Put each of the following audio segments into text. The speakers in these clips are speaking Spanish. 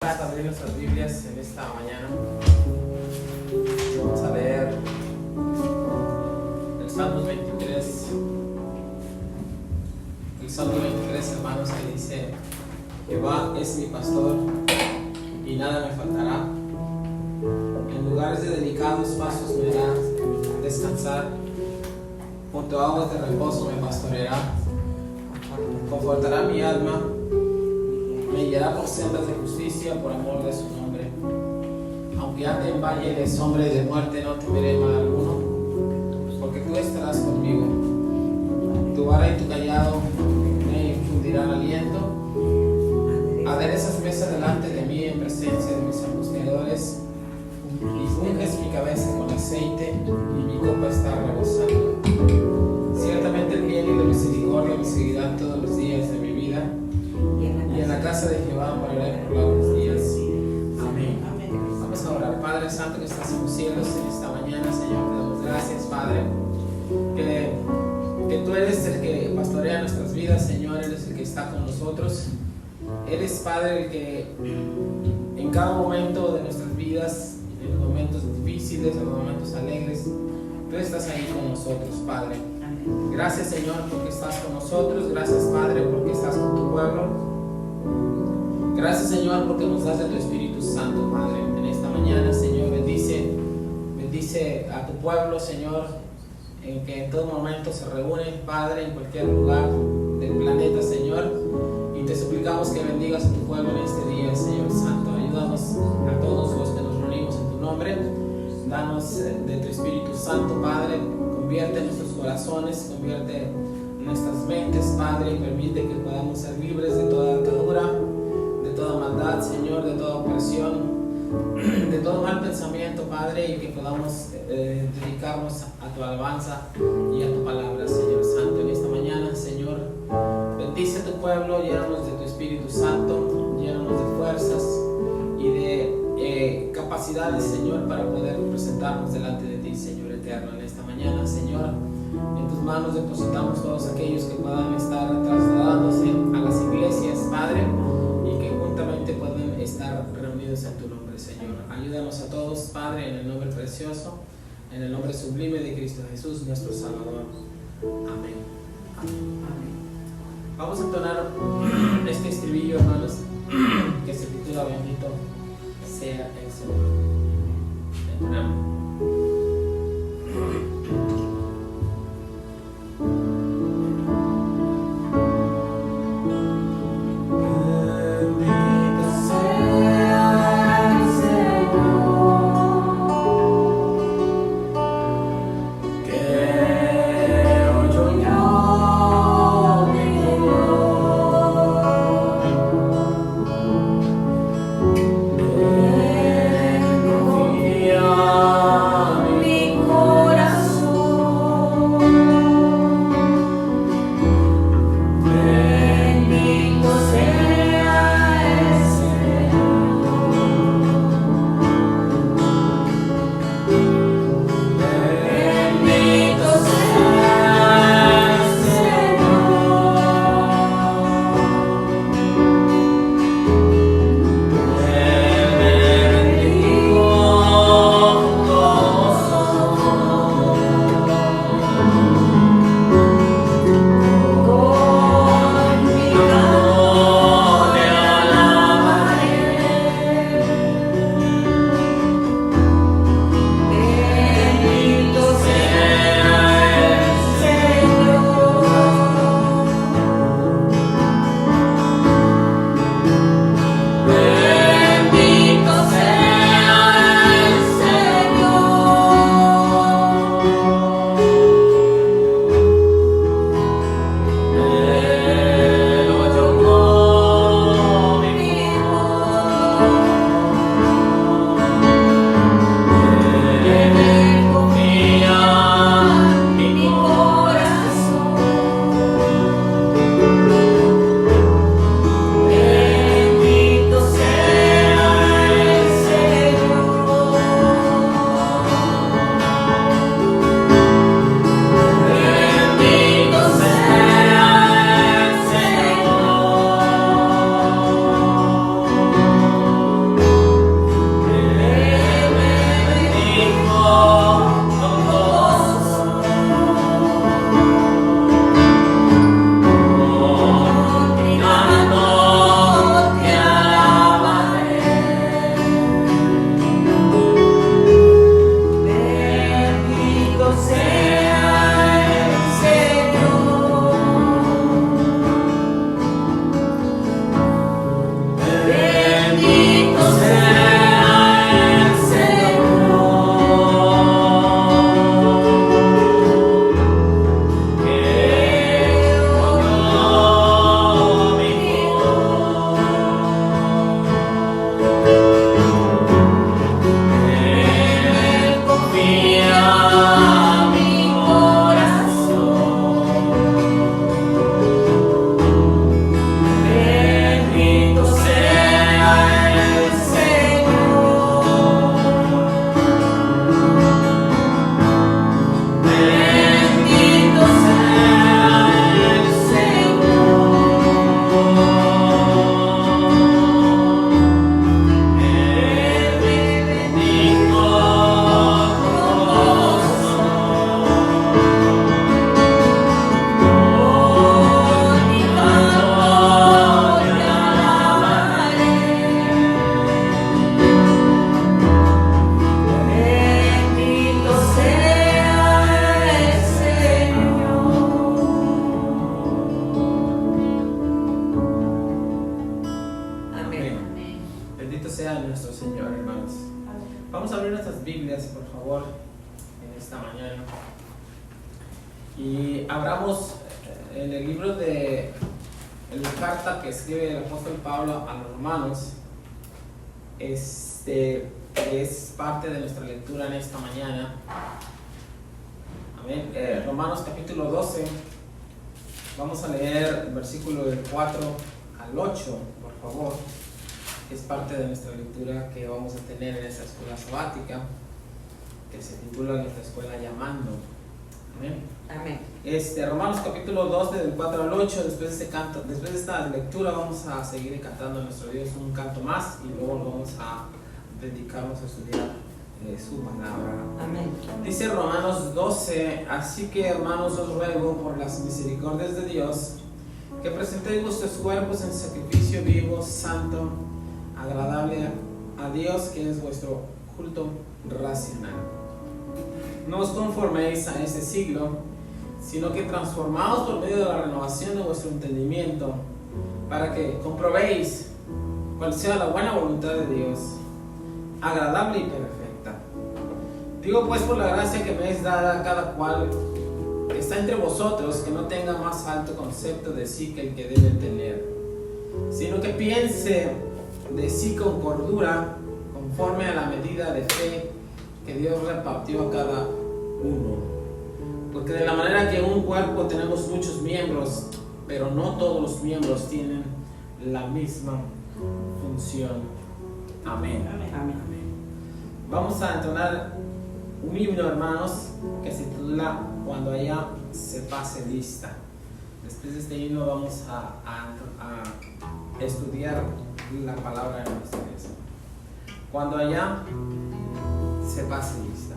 Para abrir nuestras Biblias en esta mañana, vamos a leer el Salmo 23. El Salmo 23, hermanos, que dice: Jehová es mi pastor y nada me faltará. En lugares de delicados pastos me hará descansar. Junto a aguas de reposo me pastoreará. Confortará mi alma. Me guiará por sendas de justicia por amor de su nombre. Aunque ande en valle de sombra y de muerte, no temeré mal alguno, porque tú estarás conmigo. Tu vara y tu callado me infundirán aliento. Aderezas mesa delante de mí en presencia de mis angustiadores, y unges mi cabeza con aceite, y mi copa está rebosando. Ciertamente el bien y la misericordia me seguirán todos los días de mi vida, y en la casa de Jehová moraré por largos días. Amén. Vamos a orar. Padre Santo que estás en los cielos, en esta mañana, Señor, te damos gracias, Padre, que tú eres el que pastorea nuestras vidas, Señor, eres el que está con nosotros. Eres, Padre, el que en cada momento de nuestras vidas, en los momentos difíciles, en los momentos alegres, tú estás ahí con nosotros, Padre. Gracias, Señor, porque estás con nosotros. Gracias, Padre, porque estás con tu pueblo. Gracias, Señor, porque nos das de tu Espíritu Santo, Padre. En esta mañana, Señor, bendice a tu pueblo, Señor, en que en todo momento se reúnen, Padre, en cualquier lugar del planeta, Señor. Y te suplicamos que bendigas a tu pueblo en este día, Señor Santo. Ayúdanos a todos los que nos reunimos en tu nombre. Danos de tu Espíritu Santo, Padre. Convierte nuestros corazones, convierte nuestras mentes, Padre, y permite que podamos ser libres de toda atadura, de toda maldad, Señor, de toda opresión, de todo mal pensamiento, Padre, y que podamos dedicarnos a tu alabanza y a tu palabra, Señor Santo. En esta mañana, Señor, bendice a tu pueblo, llénanos de tu Espíritu Santo, llénanos de fuerzas y de capacidades, Señor, para poder presentarnos delante de ti, Señor eterno. En esta mañana, Señor, en tus manos depositamos todos aquellos que puedan estar trasladándose a las iglesias, Padre, y que juntamente puedan estar reunidos en tu nombre, Señor. Ayúdanos a todos, Padre, en el nombre precioso, en el nombre sublime de Cristo Jesús, nuestro Salvador. Amén. Amén. Amén. Vamos a entonar este estribillo, hermanos, que se titula Bendito sea el Señor. Entonamos. Yeah. Bendito sea nuestro Señor, hermanos. Vamos a abrir nuestras Biblias, por favor, en esta mañana. Y abramos en el libro de la carta que escribe el apóstol Pablo a los romanos. Es parte de nuestra lectura en esta mañana. Amén. Romanos capítulo 12. Vamos a leer el versículo del 4 al 8, por favor. Es parte de nuestra lectura que vamos a tener en esta escuela sabática, que se titula Nuestra Escuela Llamando. Amén. Amén. Romanos capítulo 2 del 4 al 8. Después de esta lectura vamos a seguir cantando a nuestro Dios un canto más y luego vamos a dedicarnos a estudiar su palabra. Amén. Dice Romanos 12: así que, hermanos, os ruego por las misericordias de Dios que presentéis vuestros cuerpos en sacrificio vivo, santo, agradable a Dios, que es vuestro culto racional. No os conforméis a este siglo, sino que transformaos por medio de la renovación de vuestro entendimiento, para que comprobéis cuál sea la buena voluntad de Dios, agradable y perfecta. Digo pues, por la gracia que me es dada a cada cual que está entre vosotros, que no tenga más alto concepto de sí que el que debe tener, sino que piense de sí con cordura, conforme a la medida de fe que Dios repartió a cada uno. Porque de la manera que en un cuerpo tenemos muchos miembros, pero no todos los miembros tienen la misma función. Amén. Amén. Amén. Vamos a entonar un himno, hermanos, que se titula Cuando allá se pase lista. Después de este himno vamos a estudiar la palabra de nuestro Dios. Cuando allá se pase lista.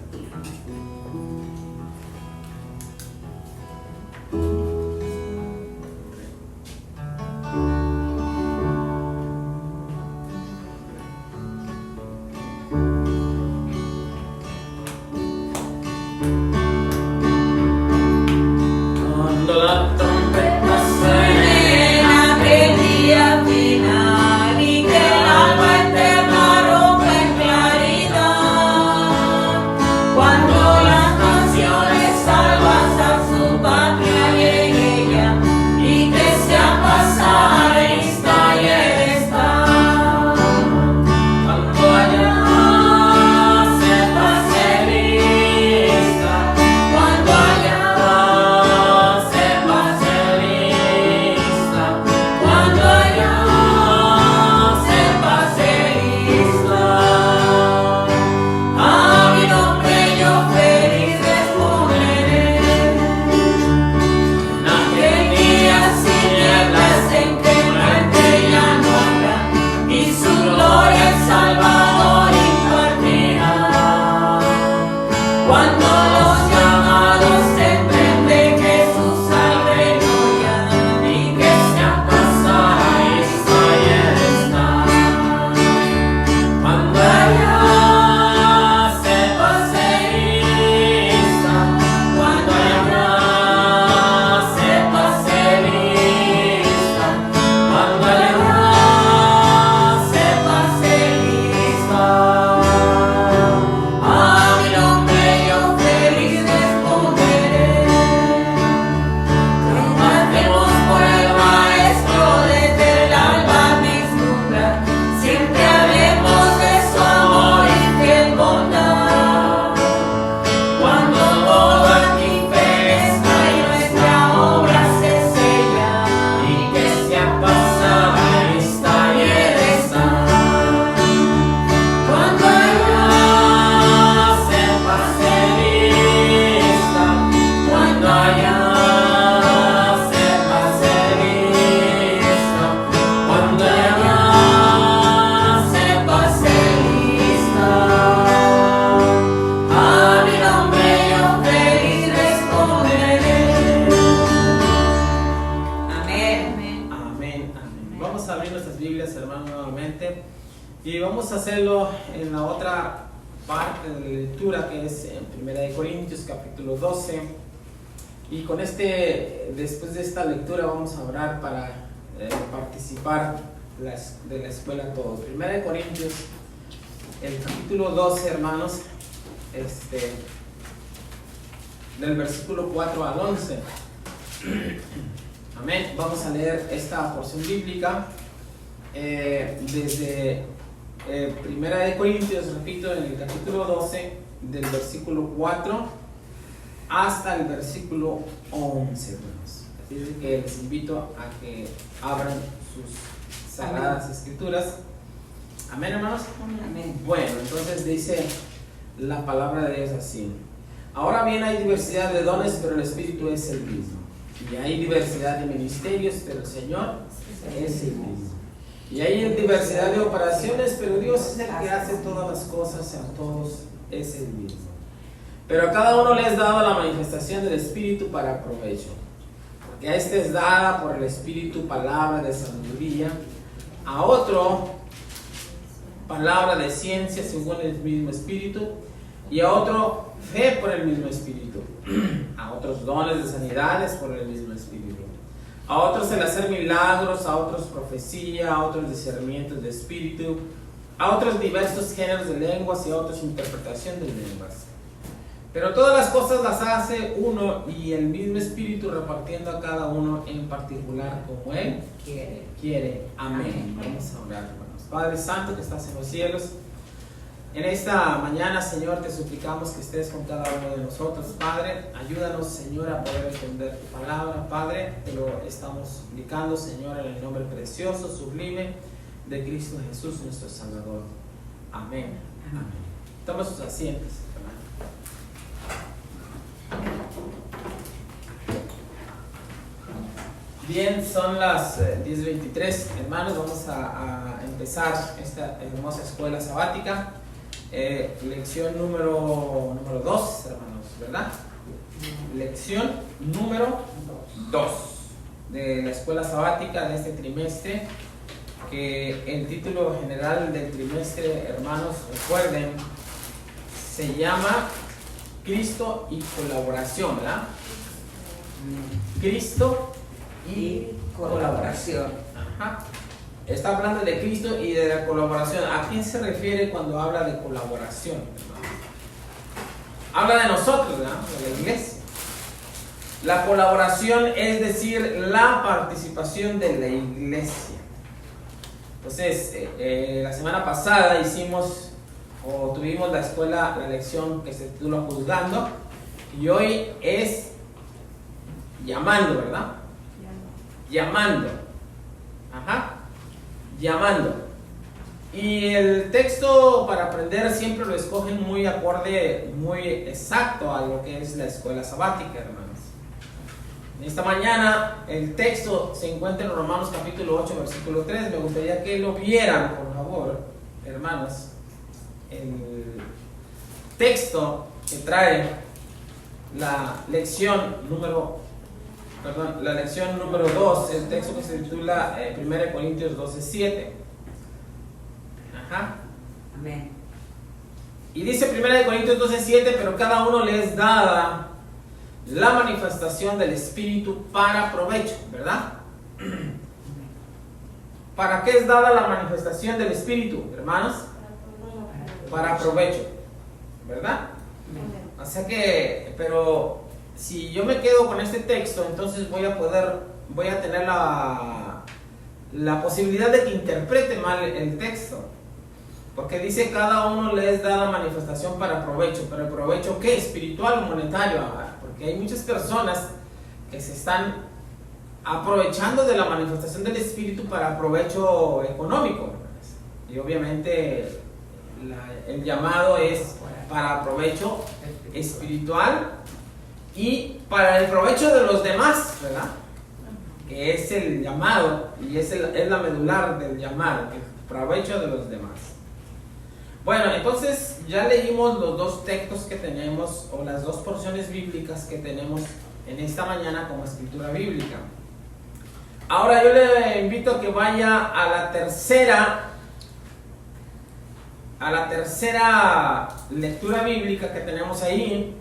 Y vamos a hacerlo en la otra parte de la lectura, que es en 1 Corintios capítulo 12. Y con después de esta lectura vamos a orar para participar de la escuela todos. Primera de Corintios, el capítulo 12, hermanos, del versículo 4 al 11. Amén. Vamos a leer esta porción bíblica desde Primera de Corintios, repito, en el capítulo 12, del versículo 4 hasta el versículo 11, hermanos. Así que les invito a que abran sus sagradas escrituras. Amén, hermanos. Amén. Bueno, entonces dice la palabra de Dios así: ahora bien, hay diversidad de dones, pero el Espíritu es el mismo. Y hay diversidad de ministerios, pero el Señor es el mismo. Y hay diversidad de operaciones, pero Dios es el que hace todas las cosas, a todos es el mismo. Pero a cada uno le es dado la manifestación del Espíritu para provecho. Porque a este es dada por el Espíritu palabra de sabiduría, a otro palabra de ciencia según el mismo Espíritu, y a otro fe por el mismo Espíritu, a otros dones de sanidades por el mismo Espíritu, a otros el hacer milagros, a otros profecía, a otros discernimientos de Espíritu, a otros diversos géneros de lenguas y a otros interpretación de lenguas. Pero todas las cosas las hace uno y el mismo Espíritu, repartiendo a cada uno en particular como Él quiere. Amén. Vamos a orar, hermanos. Padre Santo que estás en los cielos, en esta mañana, Señor, te suplicamos que estés con cada uno de nosotros. Padre, ayúdanos, Señor, a poder entender tu palabra. Padre, te lo estamos suplicando, Señor, en el nombre precioso, sublime de Cristo Jesús, nuestro Salvador. Amén. Amén. Toma sus asientos, hermano. Bien, son las 10:23, hermanos. Vamos a empezar esta hermosa escuela sabática. Lección número 2, hermanos, ¿verdad? Lección número 2 de la escuela sabática de este trimestre, que el título general del trimestre, hermanos, recuerden, se llama Cristo y colaboración, ¿verdad? Cristo y colaboración. Ajá. Está hablando de Cristo y de la colaboración. ¿A quién se refiere cuando habla de colaboración, hermano? Habla de nosotros, ¿verdad? De la iglesia. La colaboración es decir, la participación de la iglesia. Entonces, la semana pasada tuvimos la lección que se titula Juzgando, y hoy es llamando, ¿verdad? Llamando. Ajá. Llamando. Y el texto para aprender siempre lo escogen muy acorde, muy exacto a lo que es la escuela sabática, hermanos. En esta mañana el texto se encuentra en Romanos capítulo 8, versículo 3. Me gustaría que lo vieran, por favor, hermanos. El texto que trae la lección número 2, el texto que se titula 1 Corintios 12:7. Ajá. Amén. Y dice 1 Corintios 12:7, pero cada uno le es dada la manifestación del Espíritu para provecho, ¿verdad? ¿Para qué es dada la manifestación del Espíritu, hermanos? Para provecho, ¿verdad? O sea que, pero si yo me quedo con este texto, entonces voy a tener la posibilidad de que interprete mal el texto, porque dice cada uno le es dada manifestación para provecho. ¿Pero el provecho qué? ¿Espiritual o monetario? Porque hay muchas personas que se están aprovechando de la manifestación del Espíritu para provecho económico, y obviamente el llamado es para provecho espiritual y para el provecho de los demás, ¿verdad? Que es el llamado y es la medular del llamado, el provecho de los demás. Bueno, entonces ya leímos los dos textos que tenemos, o las dos porciones bíblicas que tenemos en esta mañana como escritura bíblica. Ahora yo le invito a que vaya a la tercera lectura bíblica que tenemos ahí,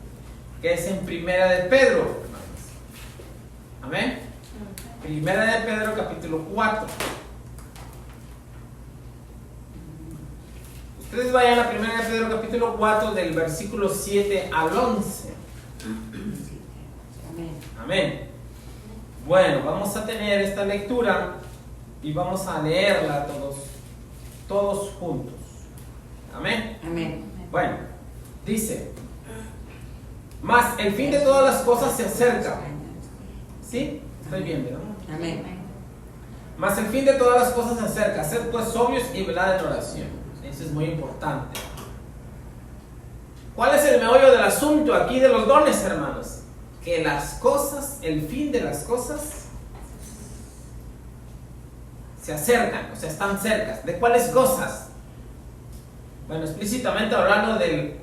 que es en Primera de Pedro, hermanos. Amén. Primera de Pedro capítulo 4. Entonces vayan a 1 Pedro capítulo 4 del versículo 7 al 11. Amén. Amén. Bueno, vamos a tener esta lectura y vamos a leerla todos juntos. Amén. Amén. Bueno, dice: mas el fin de todas las cosas se acerca. ¿Sí? Estoy bien, ¿verdad? Amén. Mas el fin de todas las cosas se acerca. Sed pues sobrios y velad en oración. Eso es muy importante. ¿Cuál es el meollo del asunto aquí de los dones, hermanos? Que las cosas, el fin de las cosas se acercan, o sea, están cerca. ¿De cuáles cosas? Bueno, explícitamente hablando del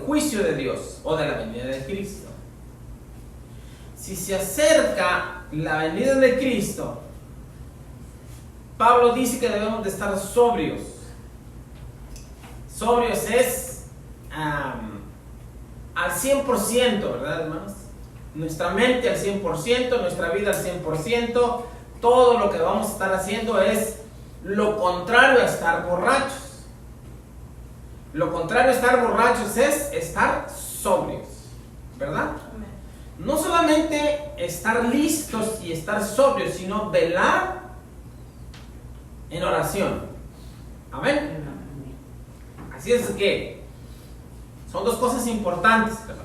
juicio de Dios o de la venida de Cristo. Si se acerca la venida de Cristo, Pablo dice que debemos de estar sobrios. Sobrios es al 100%, ¿verdad, hermanos? Nuestra mente al 100%, nuestra vida al 100%, todo lo que vamos a estar haciendo es lo contrario a estar borrachos. Lo contrario a estar borrachos es estar sobrios, ¿verdad? No solamente estar listos y estar sobrios, sino velar en oración. Amén. Así es que son dos cosas importantes, hermanos.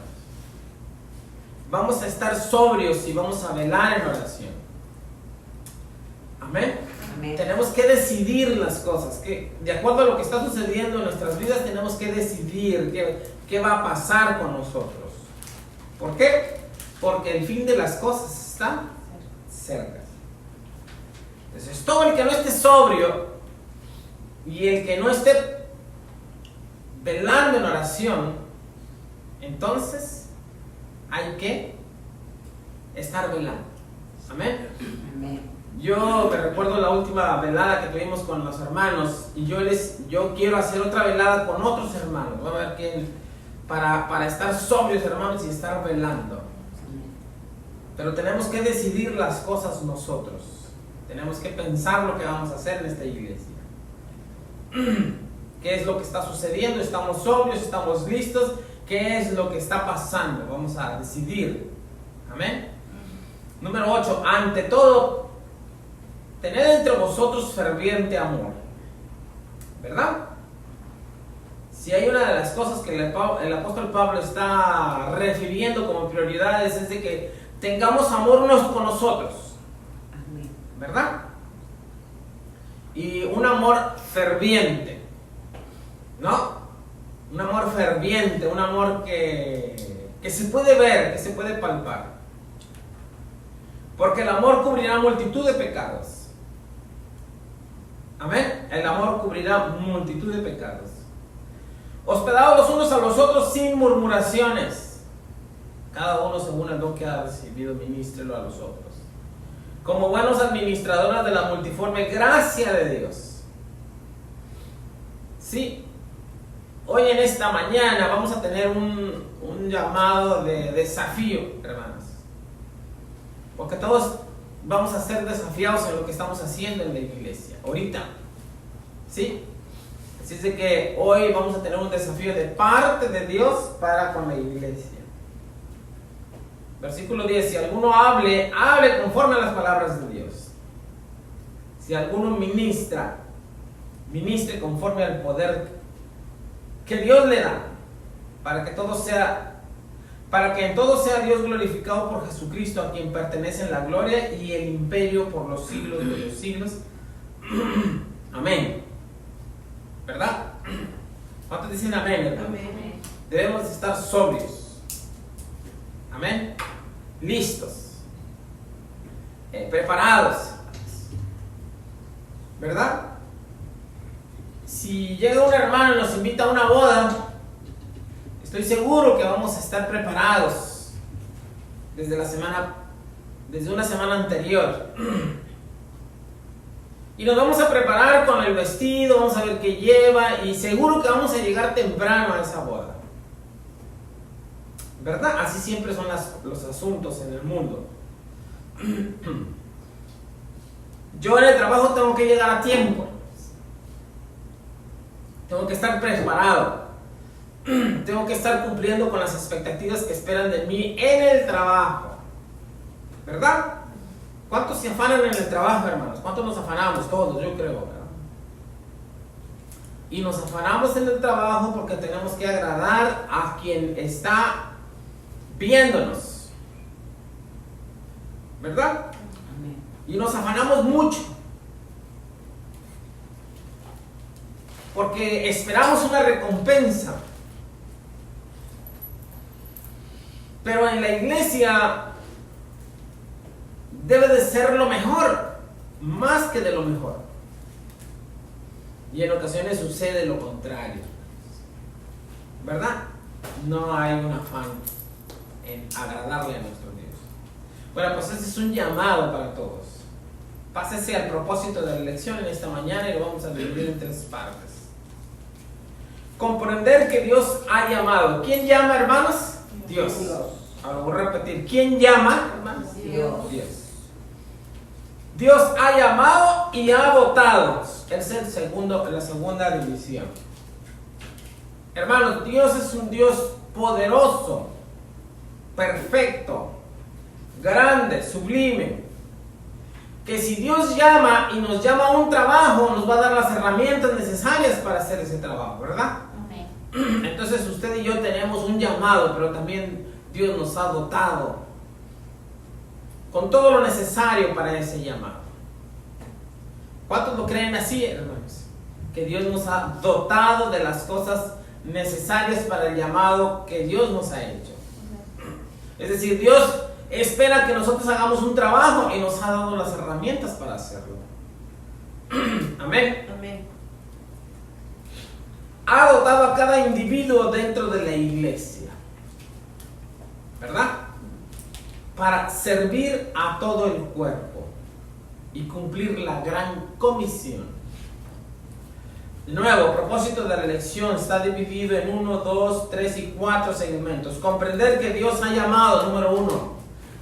Vamos a estar sobrios y vamos a velar en oración. Amén. Amén. Tenemos que decidir las cosas, que de acuerdo a lo que está sucediendo en nuestras vidas, tenemos que decidir qué va a pasar con nosotros. ¿Por qué? Porque el fin de las cosas está cerca. Entonces, todo el que no esté sobrio y el que no esté velando en oración, entonces hay que estar velando. Amén. Amén. Yo me recuerdo la última velada que tuvimos con los hermanos y yo quiero hacer otra velada con otros hermanos. Vamos a ver quién, para estar sobrios, hermanos, y estar velando. Pero tenemos que decidir las cosas nosotros. Tenemos que pensar lo que vamos a hacer en esta iglesia. ¿Qué es lo que está sucediendo? ¿Estamos sobrios? ¿Estamos listos? ¿Qué es lo que está pasando? Vamos a decidir. Amén. Número 8. Ante todo, tened entre vosotros ferviente amor. ¿Verdad? Si hay una de las cosas que el apóstol Pablo está refiriendo como prioridades es de que tengamos amor unos con nosotros. Amén. ¿Verdad? Y un amor ferviente. ¿No? Un amor ferviente, un amor que se puede ver, que se puede palpar. Porque el amor cubrirá multitud de pecados. Amén. El amor cubrirá multitud de pecados. Hospedados los unos a los otros sin murmuraciones. Cada uno según el don que ha recibido, ministrelo a los otros. Como buenos administradores de la multiforme gracia de Dios. Sí. Hoy en esta mañana vamos a tener un llamado de desafío, hermanos. Porque todos vamos a ser desafiados en lo que estamos haciendo en la iglesia, ahorita. ¿Sí? Así es de que hoy vamos a tener un desafío de parte de Dios para con la iglesia. Versículo 10. Si alguno hable conforme a las palabras de Dios. Si alguno ministre conforme al poder que Dios le da, para que en todo sea Dios glorificado por Jesucristo, a quien pertenecen la gloria y el imperio por los siglos de los siglos. Amén. ¿Verdad? ¿Cuántos dicen amén, hermano? Amén. Debemos estar sobrios. Amén. Listos. Preparados. ¿Verdad? Si llega un hermano y nos invita a una boda, estoy seguro que vamos a estar preparados desde una semana anterior. Y nos vamos a preparar con el vestido, vamos a ver qué lleva y seguro que vamos a llegar temprano a esa boda. ¿Verdad? Así siempre son los asuntos en el mundo. Yo en el trabajo tengo que llegar a tiempo. Tengo que estar preparado. Tengo que estar cumpliendo con las expectativas que esperan de mí en el trabajo. ¿Verdad? ¿Cuántos se afanan en el trabajo, hermanos? ¿Cuántos nos afanamos? Todos, yo creo, ¿verdad? Y nos afanamos en el trabajo porque tenemos que agradar a quien está viéndonos. ¿Verdad? Amén. Y nos afanamos mucho. Porque esperamos una recompensa. Pero en la iglesia debe de ser lo mejor, más que de lo mejor. Y en ocasiones sucede lo contrario. ¿Verdad? No hay un afán en agradarle a nuestro Dios. Bueno, pues este es un llamado para todos. Pásese al propósito de la lección en esta mañana y lo vamos a dividir en 3 partes. Comprender que Dios ha llamado. ¿Quién llama, hermanos? Dios. Ahora voy a repetir. ¿Quién llama, hermanos? Dios. Dios. Dios ha llamado y ha votado. Es la segunda división. Hermanos, Dios es un Dios poderoso, perfecto, grande, sublime. Que si Dios llama y nos llama a un trabajo, nos va a dar las herramientas necesarias para hacer ese trabajo, ¿verdad? Amén. Entonces usted y yo tenemos un llamado, pero también Dios nos ha dotado con todo lo necesario para ese llamado. ¿Cuántos lo creen así, hermanos? Que Dios nos ha dotado de las cosas necesarias para el llamado que Dios nos ha hecho. Es decir, Dios espera que nosotros hagamos un trabajo y nos ha dado las herramientas para hacerlo. Amén. Amén. Ha dotado a cada individuo dentro de la iglesia, ¿verdad? Para servir a todo el cuerpo y cumplir la gran comisión. De nuevo, el propósito de la lección está dividido en 1, 2, 3 y 4 segmentos. Comprender que Dios ha llamado, número 1.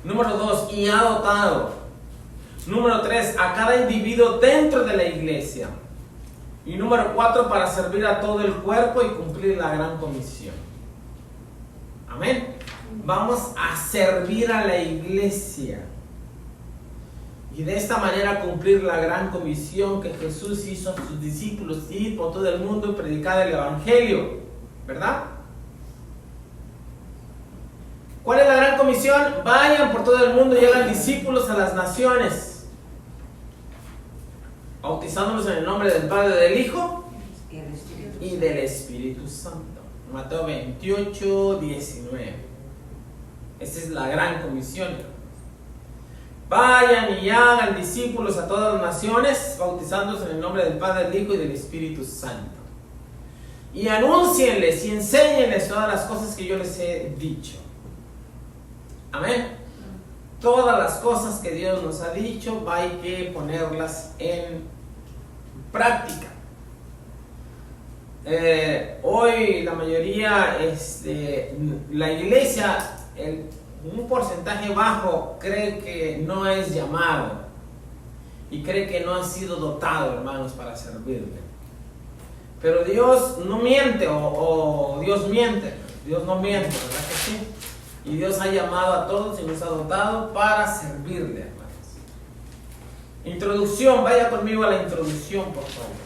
Número 2, y ha dotado. Número 3, a cada individuo dentro de la iglesia. Y número 4, para servir a todo el cuerpo y cumplir la gran comisión. Amén. Vamos a servir a la iglesia. Y de esta manera cumplir la gran comisión que Jesús hizo a sus discípulos, ir por todo el mundo y predicar el evangelio, ¿verdad? ¿Cuál es la gran comisión? Vayan por todo el mundo y hagan discípulos a las naciones, bautizándolos en el nombre del Padre, del Hijo y del Espíritu Santo. Mateo 28, 19. Esa es la gran comisión. Vayan y hagan discípulos a todas las naciones, bautizándose en el nombre del Padre, del Hijo y del Espíritu Santo. Y anúncienles y enséñenles todas las cosas que yo les he dicho. Amén. Todas las cosas que Dios nos ha dicho, hay que ponerlas en práctica. Hoy la mayoría, la iglesia, un porcentaje bajo cree que no es llamado y cree que no ha sido dotado, hermanos, para servirle. Pero Dios no miente, o Dios miente. Dios no miente, ¿verdad que sí? Y Dios ha llamado a todos y nos ha dotado para servirle, hermanos. Introducción, vaya conmigo a la introducción, por favor.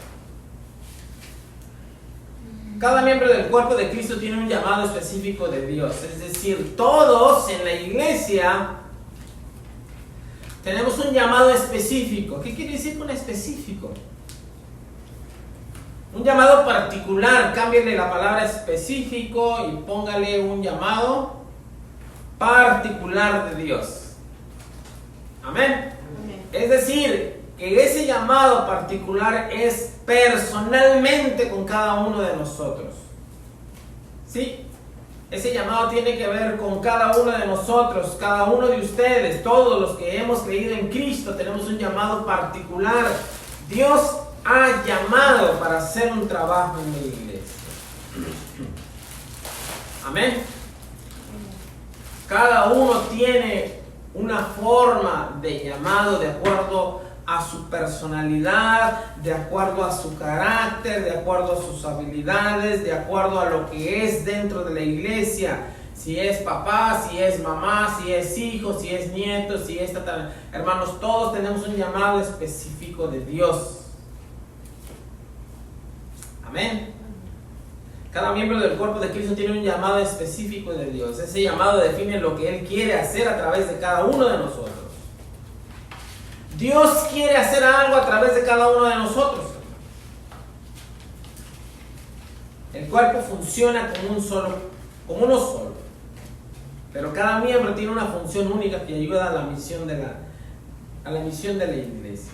Cada miembro del cuerpo de Cristo tiene un llamado específico de Dios. Es decir, todos en la iglesia tenemos un llamado específico. ¿Qué quiere decir con específico? Un llamado particular. Cámbiale la palabra específico y póngale un llamado particular de Dios. Amén. Amén. Es decir, que ese llamado particular es personalmente con cada uno de nosotros. ¿Sí? Ese llamado tiene que ver con cada uno de nosotros, cada uno de ustedes, todos los que hemos creído en Cristo, tenemos un llamado particular. Dios ha llamado para hacer un trabajo en la iglesia. Amén. Cada uno tiene una forma de llamado de acuerdo a su personalidad, de acuerdo a su carácter, de acuerdo a sus habilidades, de acuerdo a lo que es dentro de la iglesia. Si es papá, si es mamá, si es hijo, si es nieto, si es tataranieto. Hermanos, todos tenemos un llamado específico de Dios. Amén. Cada miembro del cuerpo de Cristo tiene un llamado específico de Dios. Ese llamado define lo que Él quiere hacer a través de cada uno de nosotros. Dios quiere hacer algo a través de cada uno de nosotros. El cuerpo funciona como uno solo. Pero cada miembro tiene una función única que ayuda a la misión de la iglesia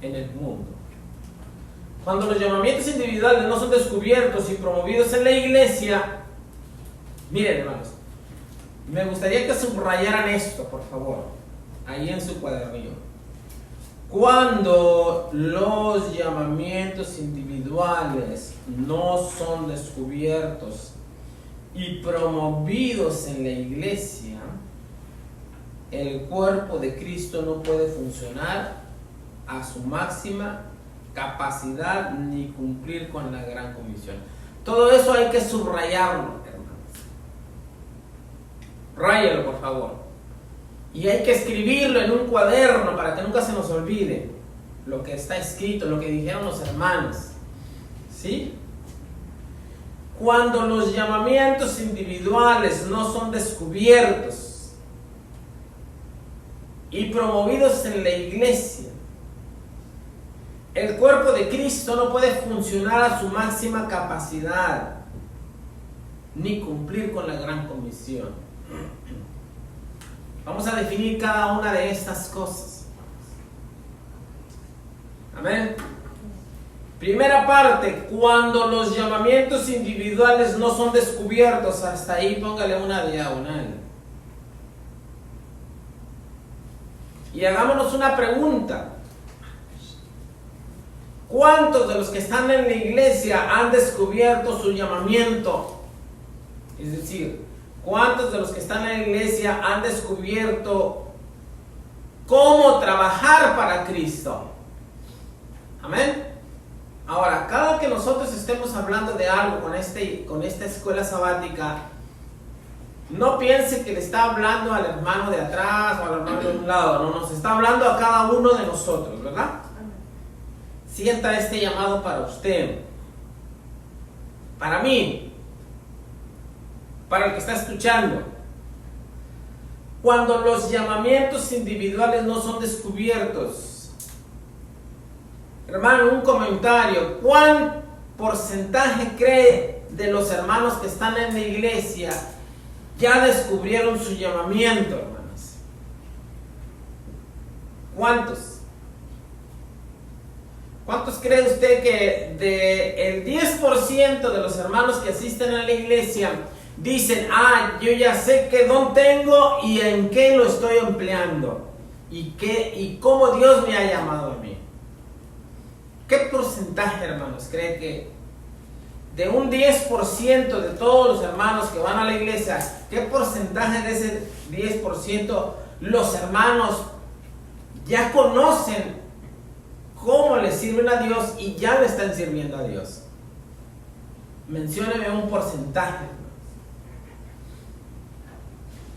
en el mundo. Cuando los llamamientos individuales no son descubiertos y promovidos en la iglesia, miren, hermanos, me gustaría que subrayaran esto, por favor, ahí en su cuadernillo. Cuando los llamamientos individuales no son descubiertos y promovidos en la iglesia, el cuerpo de Cristo no puede funcionar a su máxima capacidad ni cumplir con la gran comisión. Todo eso hay que subrayarlo, hermanos. Ráyalo, por favor. Y hay que escribirlo en un cuaderno para que nunca se nos olvide lo que está escrito, lo que dijeron los hermanos. ¿Sí? Cuando los llamamientos individuales no son descubiertos y promovidos en la iglesia, el cuerpo de Cristo no puede funcionar a su máxima capacidad ni cumplir con la gran comisión. Vamos a definir cada una de estas cosas. Amén. Primera parte, cuando los llamamientos individuales no son descubiertos. Hasta ahí póngale una diagonal. Y hagámonos una pregunta. ¿Cuántos de los que están en la iglesia han descubierto su llamamiento? Es decir, ¿cuántos de los que están en la iglesia han descubierto cómo trabajar para Cristo? Amén. Ahora, cada que nosotros estemos hablando de algo con esta escuela sabática, no piense que le está hablando al hermano de atrás o al hermano de un lado. No, nos está hablando a cada uno de nosotros, ¿verdad? Sienta este llamado para usted, para mí, para el que está escuchando. Cuando los llamamientos individuales no son descubiertos, hermano, un comentario, ¿cuán porcentaje cree de los hermanos que están en la iglesia ya descubrieron su llamamiento, hermanos? ¿Cuántos? ¿Cuántos cree usted que del 10% de los hermanos que asisten a la iglesia dicen, yo ya sé qué don tengo y en qué lo estoy empleando y cómo Dios me ha llamado a mí? ¿Qué porcentaje, hermanos, cree que de un 10% de todos los hermanos que van a la iglesia, qué porcentaje de ese 10% los hermanos ya conocen cómo le sirven a Dios y ya le están sirviendo a Dios? Mencióneme un porcentaje.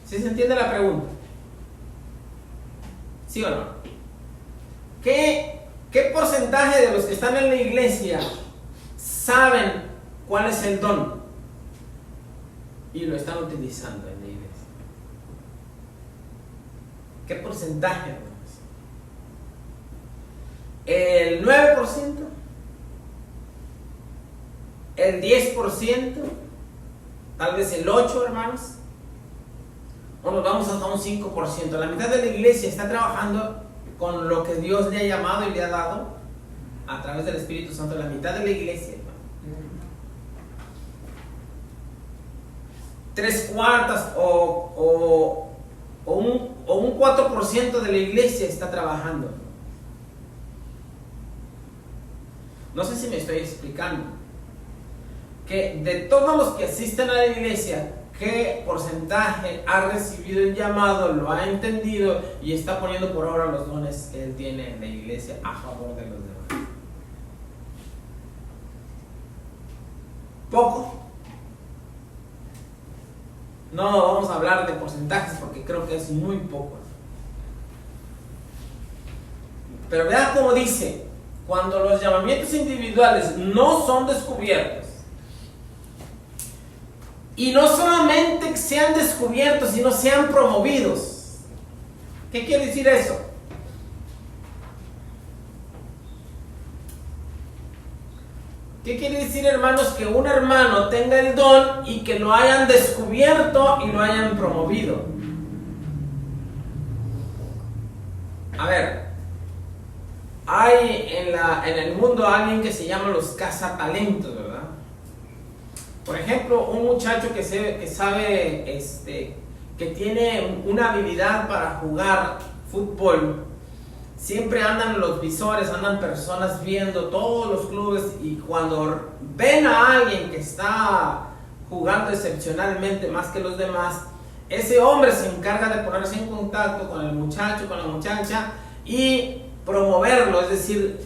¿Sí se entiende la pregunta? ¿Sí o no? ¿Qué porcentaje de los que están en la iglesia saben cuál es el don y lo están utilizando en la iglesia? ¿Qué porcentaje? ¿El 9%? ¿El 10%? ¿Tal vez el 8%, hermanos? ¿O nos vamos hasta un 5%? La mitad de la iglesia está trabajando con lo que Dios le ha llamado y le ha dado a través del Espíritu Santo. La mitad de la iglesia, hermano. 3/4 o un 4% de la iglesia está trabajando. No sé si me estoy explicando. Que de todos los que asisten a la iglesia, qué porcentaje ha recibido el llamado, lo ha entendido y está poniendo por obra los dones que él tiene en la iglesia a favor de los demás? Poco. No vamos a hablar de porcentajes porque creo que es muy poco. Pero vean cómo dice, cuando los llamamientos individuales no son descubiertos, y no solamente sean descubiertos, sino sean promovidos. ¿Qué quiere decir eso? ¿Qué quiere decir, hermanos? Que un hermano tenga el don y que lo hayan descubierto y lo hayan promovido. A ver, hay en el mundo alguien que se llama los cazatalentos, ¿verdad? Por ejemplo, un muchacho que sabe, que tiene una habilidad para jugar fútbol. Siempre andan los visores, andan personas viendo todos los clubes, y cuando ven a alguien que está jugando excepcionalmente más que los demás, ese hombre se encarga de ponerse en contacto con el muchacho, con la muchacha y promoverlo, es decir,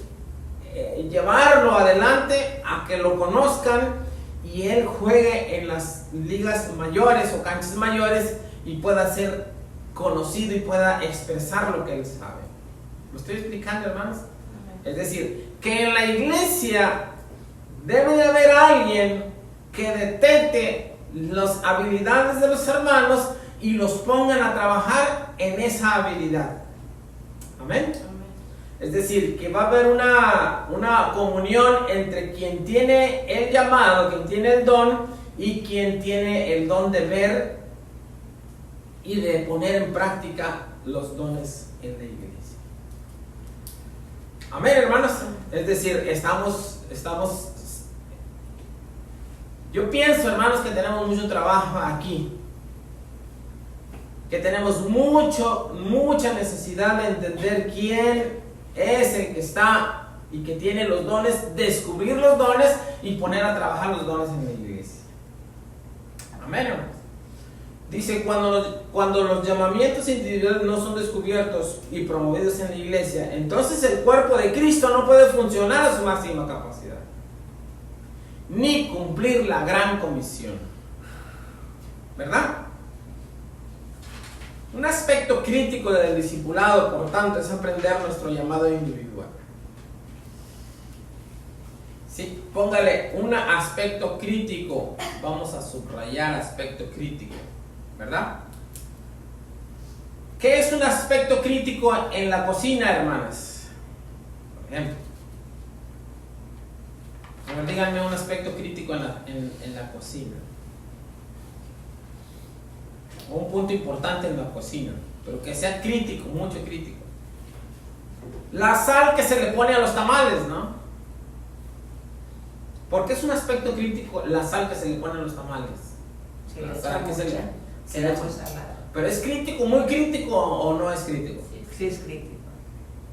llevarlo adelante a que lo conozcan y él juegue en las ligas mayores o canchas mayores y pueda ser conocido y pueda expresar lo que él sabe. ¿Lo estoy explicando, hermanos? Es decir, que en la iglesia debe de haber alguien que detecte las habilidades de los hermanos y los pongan a trabajar en esa habilidad. Amén. Es decir, que va a haber una comunión entre quien tiene el llamado, quien tiene el don, y quien tiene el don de ver y de poner en práctica los dones en la iglesia. Amén, hermanos. Es decir, yo pienso, hermanos, que tenemos mucho trabajo aquí, que tenemos mucha necesidad de entender quién es el que está y que tiene los dones, descubrir los dones y poner a trabajar los dones en la iglesia. Amén, hermanos. Dice, cuando los llamamientos individuales no son descubiertos y promovidos en la iglesia, entonces el cuerpo de Cristo no puede funcionar a su máxima capacidad, ni cumplir la gran comisión. ¿Verdad? Un aspecto crítico del discipulado, por tanto, es aprender nuestro llamado individual. Sí, póngale un aspecto crítico, vamos a subrayar aspecto crítico, ¿verdad? ¿Qué es un aspecto crítico en la cocina, hermanas? Por ejemplo, díganme un aspecto crítico en la cocina. Un punto importante en la cocina, pero que sea crítico, mucho crítico. La sal que se le pone a los tamales, ¿no? ¿Por qué es un aspecto crítico la sal que se le pone a los tamales? La sal que se le echa. ¿Pero es crítico, muy crítico o no es crítico? Sí, es crítico.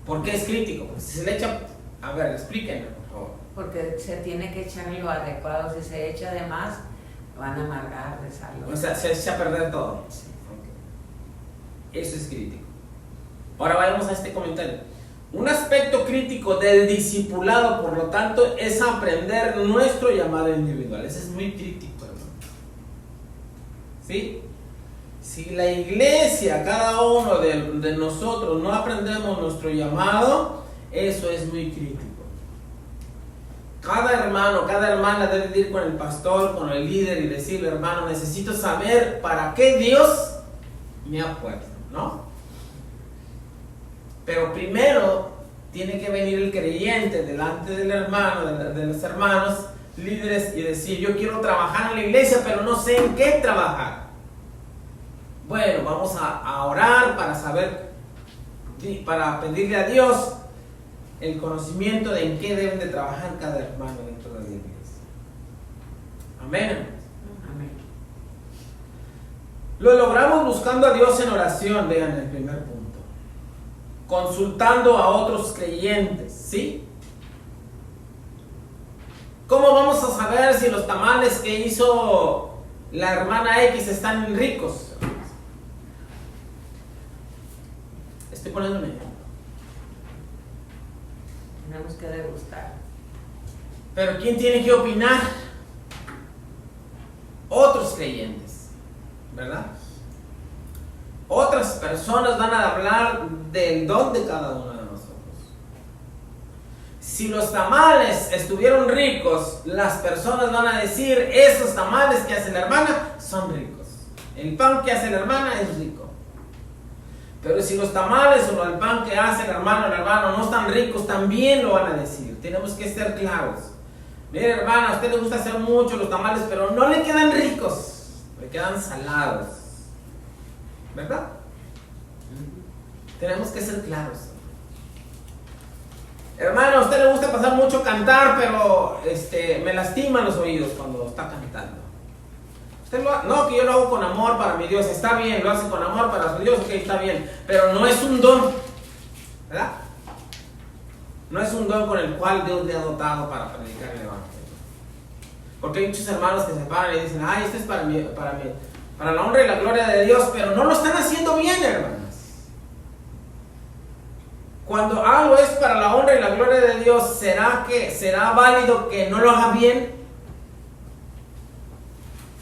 ¿Por qué es crítico? Porque si se le echa... A ver, explíquenme, por favor. Porque se tiene que echar lo adecuado. Si se echa de más, van a amargar de sal. O sea, se echa a perder todo. Sí. Okay. Eso es crítico. Ahora vayamos a este comentario. Un aspecto crítico del discipulado, por lo tanto, es aprender nuestro llamado individual. Ese es muy crítico, hermano. ¿Sí? Si la iglesia, cada uno de nosotros, no aprendemos nuestro llamado, eso es muy crítico. Cada hermano, cada hermana debe ir con el pastor, con el líder y decirle, hermano, necesito saber para qué Dios me ha puesto, ¿no? Pero primero tiene que venir el creyente delante del hermano, de los hermanos líderes, y decir, yo quiero trabajar en la iglesia, pero no sé en qué trabajar. Bueno, vamos a orar para saber, para pedirle a Dios el conocimiento de en qué deben de trabajar cada hermano dentro de la iglesia. Amén. Amén. Lo logramos buscando a Dios en oración, vean el primer punto. Consultando a otros creyentes, ¿sí? ¿Cómo vamos a saber si los tamales que hizo la hermana X están ricos. Estoy poniendo un ejemplo. Tenemos que degustar. Pero ¿quién tiene que opinar? Otros creyentes, ¿verdad? Otras personas van a hablar del don de cada uno de nosotros. Si los tamales estuvieron ricos, las personas van a decir, esos tamales que hace la hermana son ricos. El pan que hace la hermana es rico. Pero si los tamales o el pan que hace el hermano no están ricos, también lo van a decir. Tenemos que ser claros. Mire, hermana, a usted le gusta hacer mucho los tamales, pero no le quedan ricos, le quedan salados. ¿Verdad? Tenemos que ser claros. Hermano, a usted le gusta pasar mucho cantar, pero me lastiman los oídos cuando está cantando. No, que yo lo hago con amor para mi Dios. Está bien, lo hace con amor para su Dios, ok, está bien. Pero no es un don, ¿verdad? No es un don con el cual Dios le ha dotado para predicar el Evangelio. Porque hay muchos hermanos que se paran y dicen, ay, esto es para la honra y la gloria de Dios, pero no lo están haciendo bien, hermanas. Cuando algo es para la honra y la gloria de Dios, ¿será válido que no lo haga bien?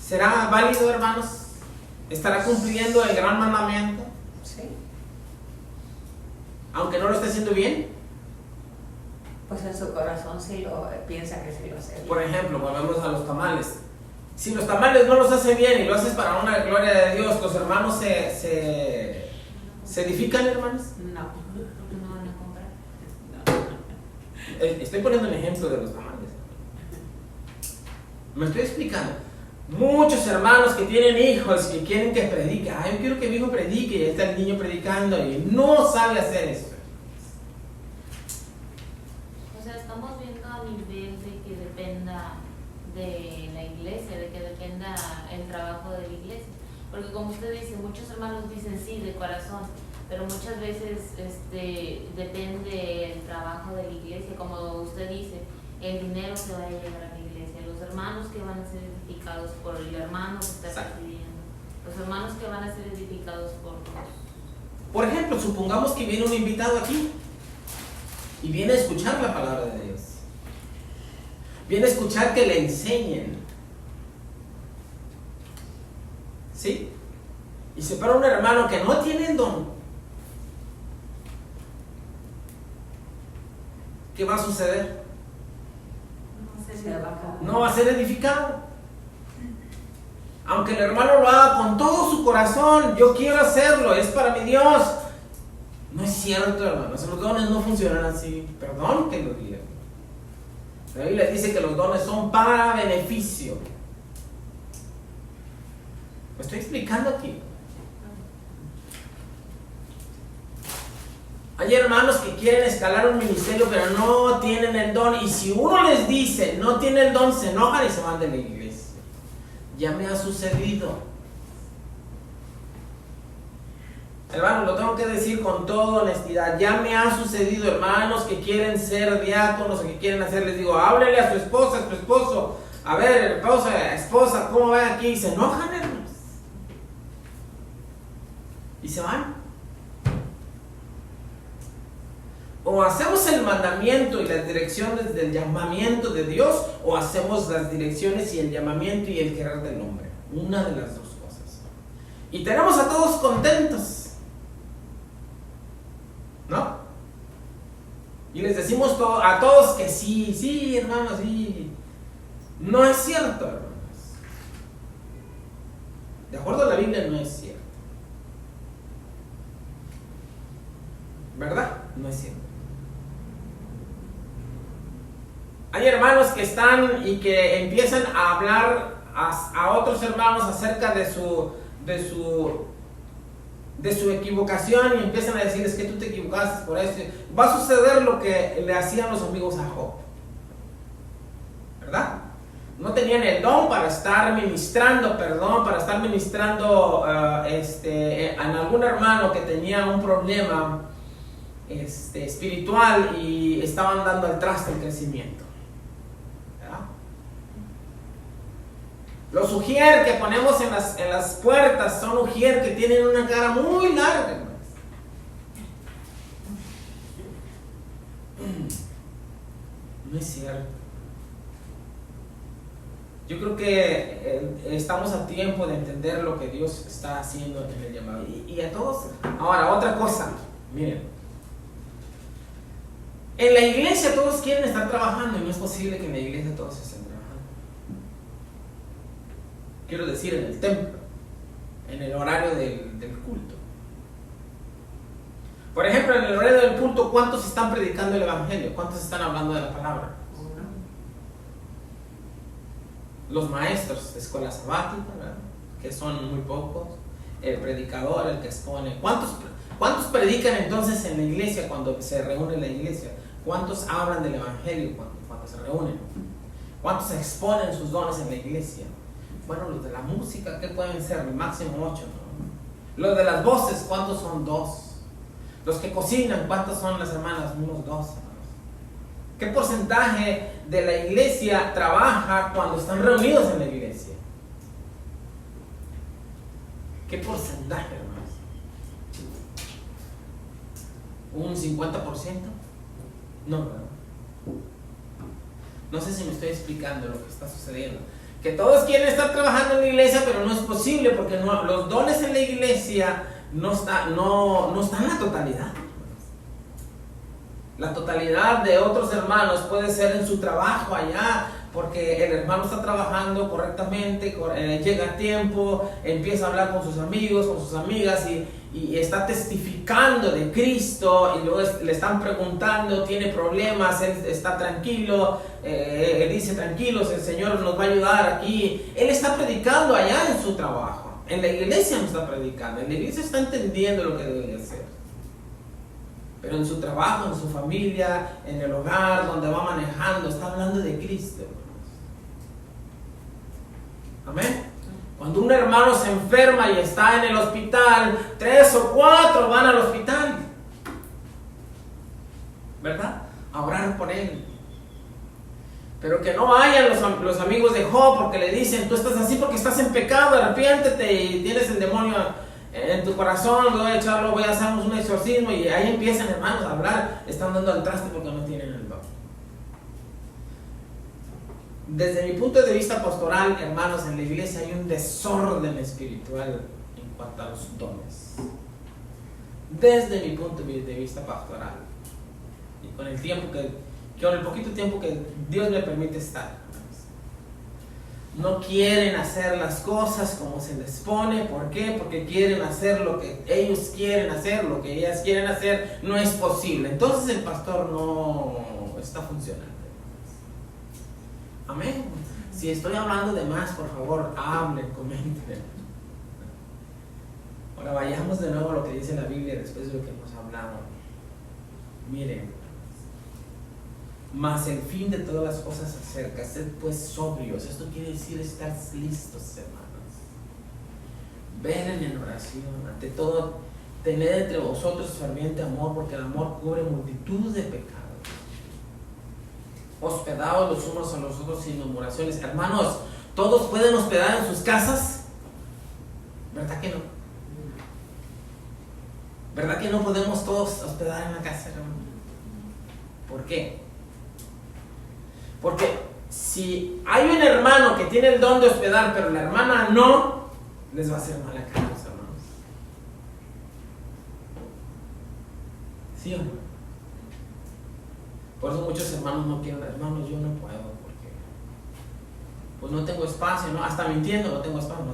¿Será válido, hermanos? ¿Estará cumpliendo el gran mandamiento? Sí. Aunque no lo esté haciendo bien. Pues en su corazón sí piensa que sí lo hace bien. Por ejemplo, volvemos a los tamales. Si los tamales no los hace bien y lo haces para una gloria de Dios, ¿los hermanos se edifican, hermanos? No. Estoy poniendo un ejemplo de los tamales. Me estoy explicando. Muchos hermanos que tienen hijos que quieren que predique. Ay, yo quiero que mi hijo predique, y está el niño predicando y no sabe hacer eso. O sea, estamos viendo a nivel de que dependa de la iglesia, de que dependa el trabajo de la iglesia. Porque como usted dice, muchos hermanos dicen sí, de corazón, pero muchas veces depende el trabajo de la iglesia. Como usted dice, el dinero se va a llevar a la iglesia, los hermanos que van a ser edificados por el hermano que está recibiendo, los hermanos que van a ser edificados por Dios. Por ejemplo, supongamos que viene un invitado aquí y viene a escuchar la palabra de Dios. Viene a escuchar que le enseñen. ¿Sí? Y se para un hermano que no tiene el don. ¿Qué va a suceder? No va a ser edificado. Aunque el hermano lo haga con todo su corazón, yo quiero hacerlo, es para mi Dios. No es cierto, hermanos, los dones no funcionan así. Perdón que lo diga. La Biblia dice que los dones son para beneficio. ¿Me estoy explicando aquí? Hay hermanos que quieren escalar un ministerio pero no tienen el don, y si uno les dice no tiene el don, se enojan y se van de la iglesia. Ya me ha sucedido. Hermanos, lo tengo que decir con toda honestidad. Ya me ha sucedido, hermanos que quieren ser diáconos o que quieren hacer, les digo, háblele a su esposa, a su esposo. A ver, esposa, ¿cómo va aquí? Y se enojan, hermanos. Y se van. O hacemos el mandamiento y las direcciones del llamamiento de Dios, o hacemos las direcciones y el llamamiento y el querer del hombre. Una de las dos cosas. Y tenemos a todos contentos, ¿no? Y les decimos a todos que sí, sí, hermanos, sí. No es cierto, hermanos. De acuerdo a la Biblia, no es cierto. ¿Verdad? No es cierto. Hay hermanos que están y que empiezan a hablar a otros hermanos acerca de su equivocación, y empiezan a decir, es que tú te equivocaste por esto. Va a suceder lo que le hacían los amigos a Job, ¿verdad? No tenían el don para estar ministrando, en algún hermano que tenía un problema espiritual y estaban dando al traste el crecimiento. Los ujier que ponemos en las puertas son ujier que tienen una cara muy larga, hermanos. No es cierto. Yo creo que estamos a tiempo de entender lo que Dios está haciendo en el llamado. Y a todos. Ahora, otra cosa. Miren. En la iglesia todos quieren estar trabajando y no es posible que en la iglesia todos estén trabajando. Quiero decir, en el templo, en el horario del culto. Por ejemplo, en el horario del culto, ¿cuántos están predicando el evangelio? ¿Cuántos están hablando de la palabra? Los maestros de escuela sabática, ¿verdad? Que son muy pocos. El predicador, el que expone. ¿Cuántos predican entonces en la iglesia cuando se reúne la iglesia? ¿Cuántos hablan del evangelio cuando se reúnen? ¿Cuántos exponen sus dones en la iglesia? Bueno, los de la música, ¿qué pueden ser? Máximo 8, ¿no? Los de las voces, ¿cuántos son? 2. Los que cocinan, ¿cuántos son las hermanas? Unos 2, hermanos. ¿Qué porcentaje de la iglesia trabaja cuando están reunidos en la iglesia? ¿Qué porcentaje, hermanos? ¿Un 50%? No, ¿verdad? No sé si me estoy explicando lo que está sucediendo. Que todos quieren estar trabajando en la iglesia, pero no es posible porque los dones en la iglesia no están en la totalidad. La totalidad de otros hermanos puede ser en su trabajo allá, porque el hermano está trabajando correctamente, llega a tiempo, empieza a hablar con sus amigos, con sus amigas y está testificando de Cristo, y luego le están preguntando, tiene problemas, él está tranquilo, él dice tranquilos, el Señor nos va a ayudar aquí. Él está predicando allá en su trabajo, en la iglesia no está predicando, en la iglesia está entendiendo lo que debe de hacer. Pero en su trabajo, en su familia, en el hogar, donde va manejando, está hablando de Cristo. Amén. Cuando un hermano se enferma y está en el hospital, 3 o 4 van al hospital, ¿verdad? A orar por él. Pero que no vayan los amigos de Job porque le dicen, tú estás así porque estás en pecado, arrepiéntete y tienes el demonio en tu corazón, voy a hacer un exorcismo, y ahí empiezan, hermanos, a hablar, están dando al traste porque no tienen el don. Desde mi punto de vista pastoral, hermanos, en la iglesia hay un desorden espiritual en cuanto a los dones. Desde mi punto de vista pastoral. Y con el tiempo con el poquito tiempo que Dios me permite estar. No quieren hacer las cosas como se les pone. ¿Por qué? Porque quieren hacer lo que ellos quieren hacer, lo que ellas quieren hacer. No es posible. Entonces el pastor no está funcionando. Amén. Si estoy hablando de más, por favor, hablen, comenten. Ahora vayamos de nuevo a lo que dice la Biblia después de lo que hemos hablado. Miren. Mas el fin de todas las cosas se acerca. Sed pues sobrios. Esto quiere decir estar listos, hermanos. Velen en oración. Ante todo, tened entre vosotros ferviente amor, porque el amor cubre multitud de pecados. Hospedaos los unos a los otros sin murmuraciones. Hermanos, ¿todos pueden hospedar en sus casas? ¿Verdad que no? ¿Verdad que no podemos todos hospedar en la casa, hermano? ¿Por qué? Porque si hay un hermano que tiene el don de hospedar, pero la hermana no, les va a hacer mala cara a los hermanos. ¿Sí o no? Por eso muchos hermanos no quieren. Hermanos, yo no puedo porque pues no tengo espacio, ¿no? Hasta mintiendo no tengo espacio,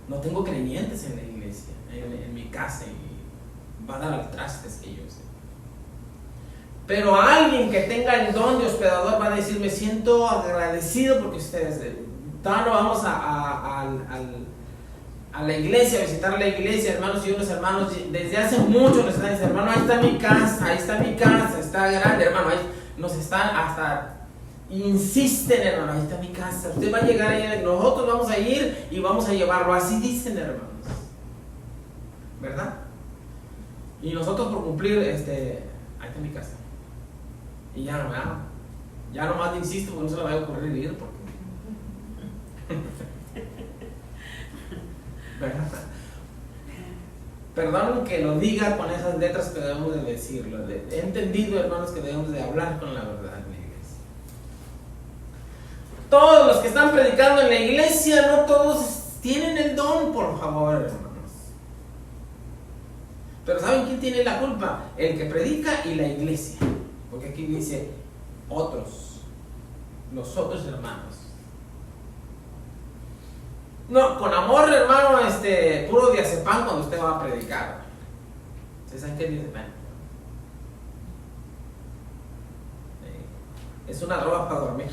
no tengo creyentes en la iglesia, en mi casa, y va a dar al trastes que yo sé. Pero alguien que tenga el don de hospedador va a decir, me siento agradecido porque ustedes, no vamos a la iglesia, a visitar la iglesia, hermanos y unos hermanos, desde hace mucho nos están diciendo, hermano, ahí está mi casa, está grande, hermano, ahí nos están hasta, insisten, hermano, ahí está mi casa, usted va a llegar ahí, nosotros vamos a ir y vamos a llevarlo, así dicen, hermanos, ¿verdad? Y nosotros por cumplir, ahí está mi casa. Y ya nomás insisto, porque no se le va a ocurrir ir, porque Perdonen que lo diga con esas letras, que debemos de decirlo. He entendido, hermanos, que debemos de hablar con la verdad en la iglesia. Todos los que están predicando en la iglesia, no todos tienen el don, por favor, hermanos. Pero ¿saben quién tiene la culpa? El que predica y la iglesia. Porque aquí dice otros, los otros hermanos. No, con amor, hermano, puro diazepam cuando usted va a predicar. ¿Ustedes saben qué es diazepam? Es una droga para dormir.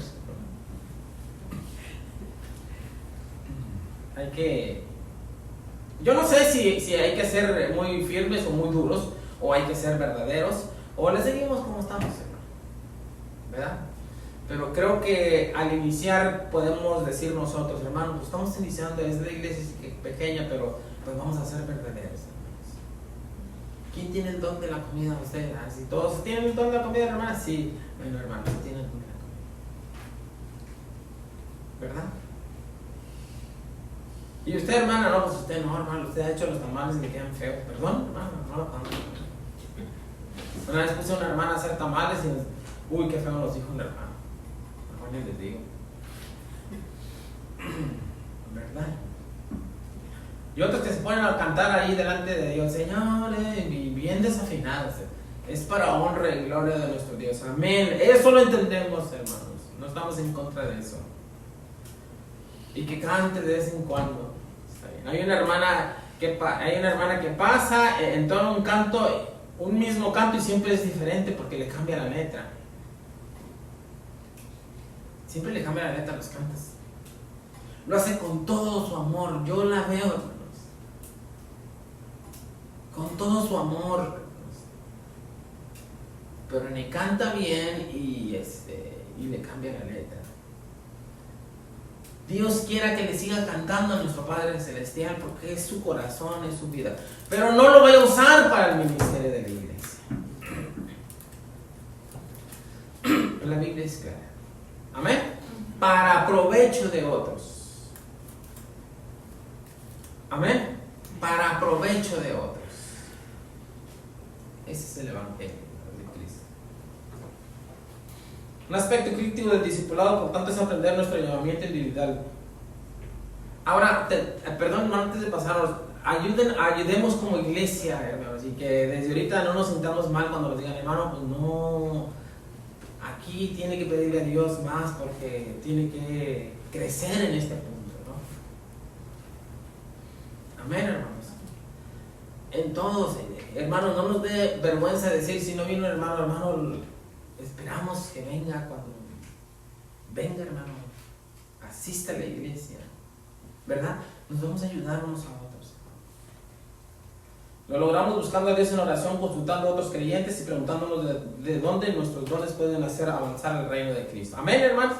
Hay que... Yo no sé si hay que ser muy firmes o muy duros, o hay que ser verdaderos, o le seguimos como estamos, hermano. ¿Verdad? Pero creo que al iniciar podemos decir nosotros, hermanos, pues estamos iniciando, es de iglesia pequeña, pero pues vamos a ser verdaderos, hermanos. ¿Quién tiene el don de la comida? Usted, si todos tienen el don de la comida, hermanos, sí. Bueno, hermanos, tienen el don de la comida. ¿Verdad? Y usted, hermana, no, pues usted no, hermano, usted ha hecho los tamales y le quedan feos. Perdón, hermano, no lo hagan. Una vez puse a una hermana a hacer tamales y uy, qué feo los hijos del hermano. Les digo, ¿verdad? Y otros que se ponen a cantar ahí delante de Dios, señores, bien desafinados. Es para honra y gloria de nuestro Dios. Amén. Eso lo entendemos, hermanos. No estamos en contra de eso. Y que cante de vez en cuando. Está bien. Hay una hermana que pasa en todo un canto, un mismo canto, y siempre es diferente porque le cambia la letra. Siempre le cambia la letra a los cantos. Lo hace con todo su amor. Yo la veo, hermanos. Con todo su amor, hermanos. Pero ni canta bien y le cambia la letra. Dios quiera que le siga cantando a nuestro Padre Celestial porque es su corazón, es su vida. Pero no lo voy a usar para el ministerio de la iglesia. La Biblia es clara. Amén. Para provecho de otros. Amén. Para provecho de otros. Ese es el evangelio de Cristo. Un aspecto crítico del discipulado, por tanto, es aprender nuestro llamamiento individual. Ahora, perdón, antes de pasarnos, ayudemos como iglesia, hermanos, y que desde ahorita no nos sintamos mal cuando nos digan, hermano, pues no, aquí tiene que pedirle a Dios más porque tiene que crecer en este punto, ¿no? Amén, hermanos. Entonces, hermanos, no nos dé vergüenza decir, si no vino hermano, esperamos que venga. Cuando venga, hermano, asista a la iglesia, ¿verdad? Nos vamos a ayudar unos a otros. Lo logramos buscando a Dios en oración, consultando a otros creyentes y preguntándonos de dónde nuestros dones pueden hacer avanzar el reino de Cristo. Amén, hermanos.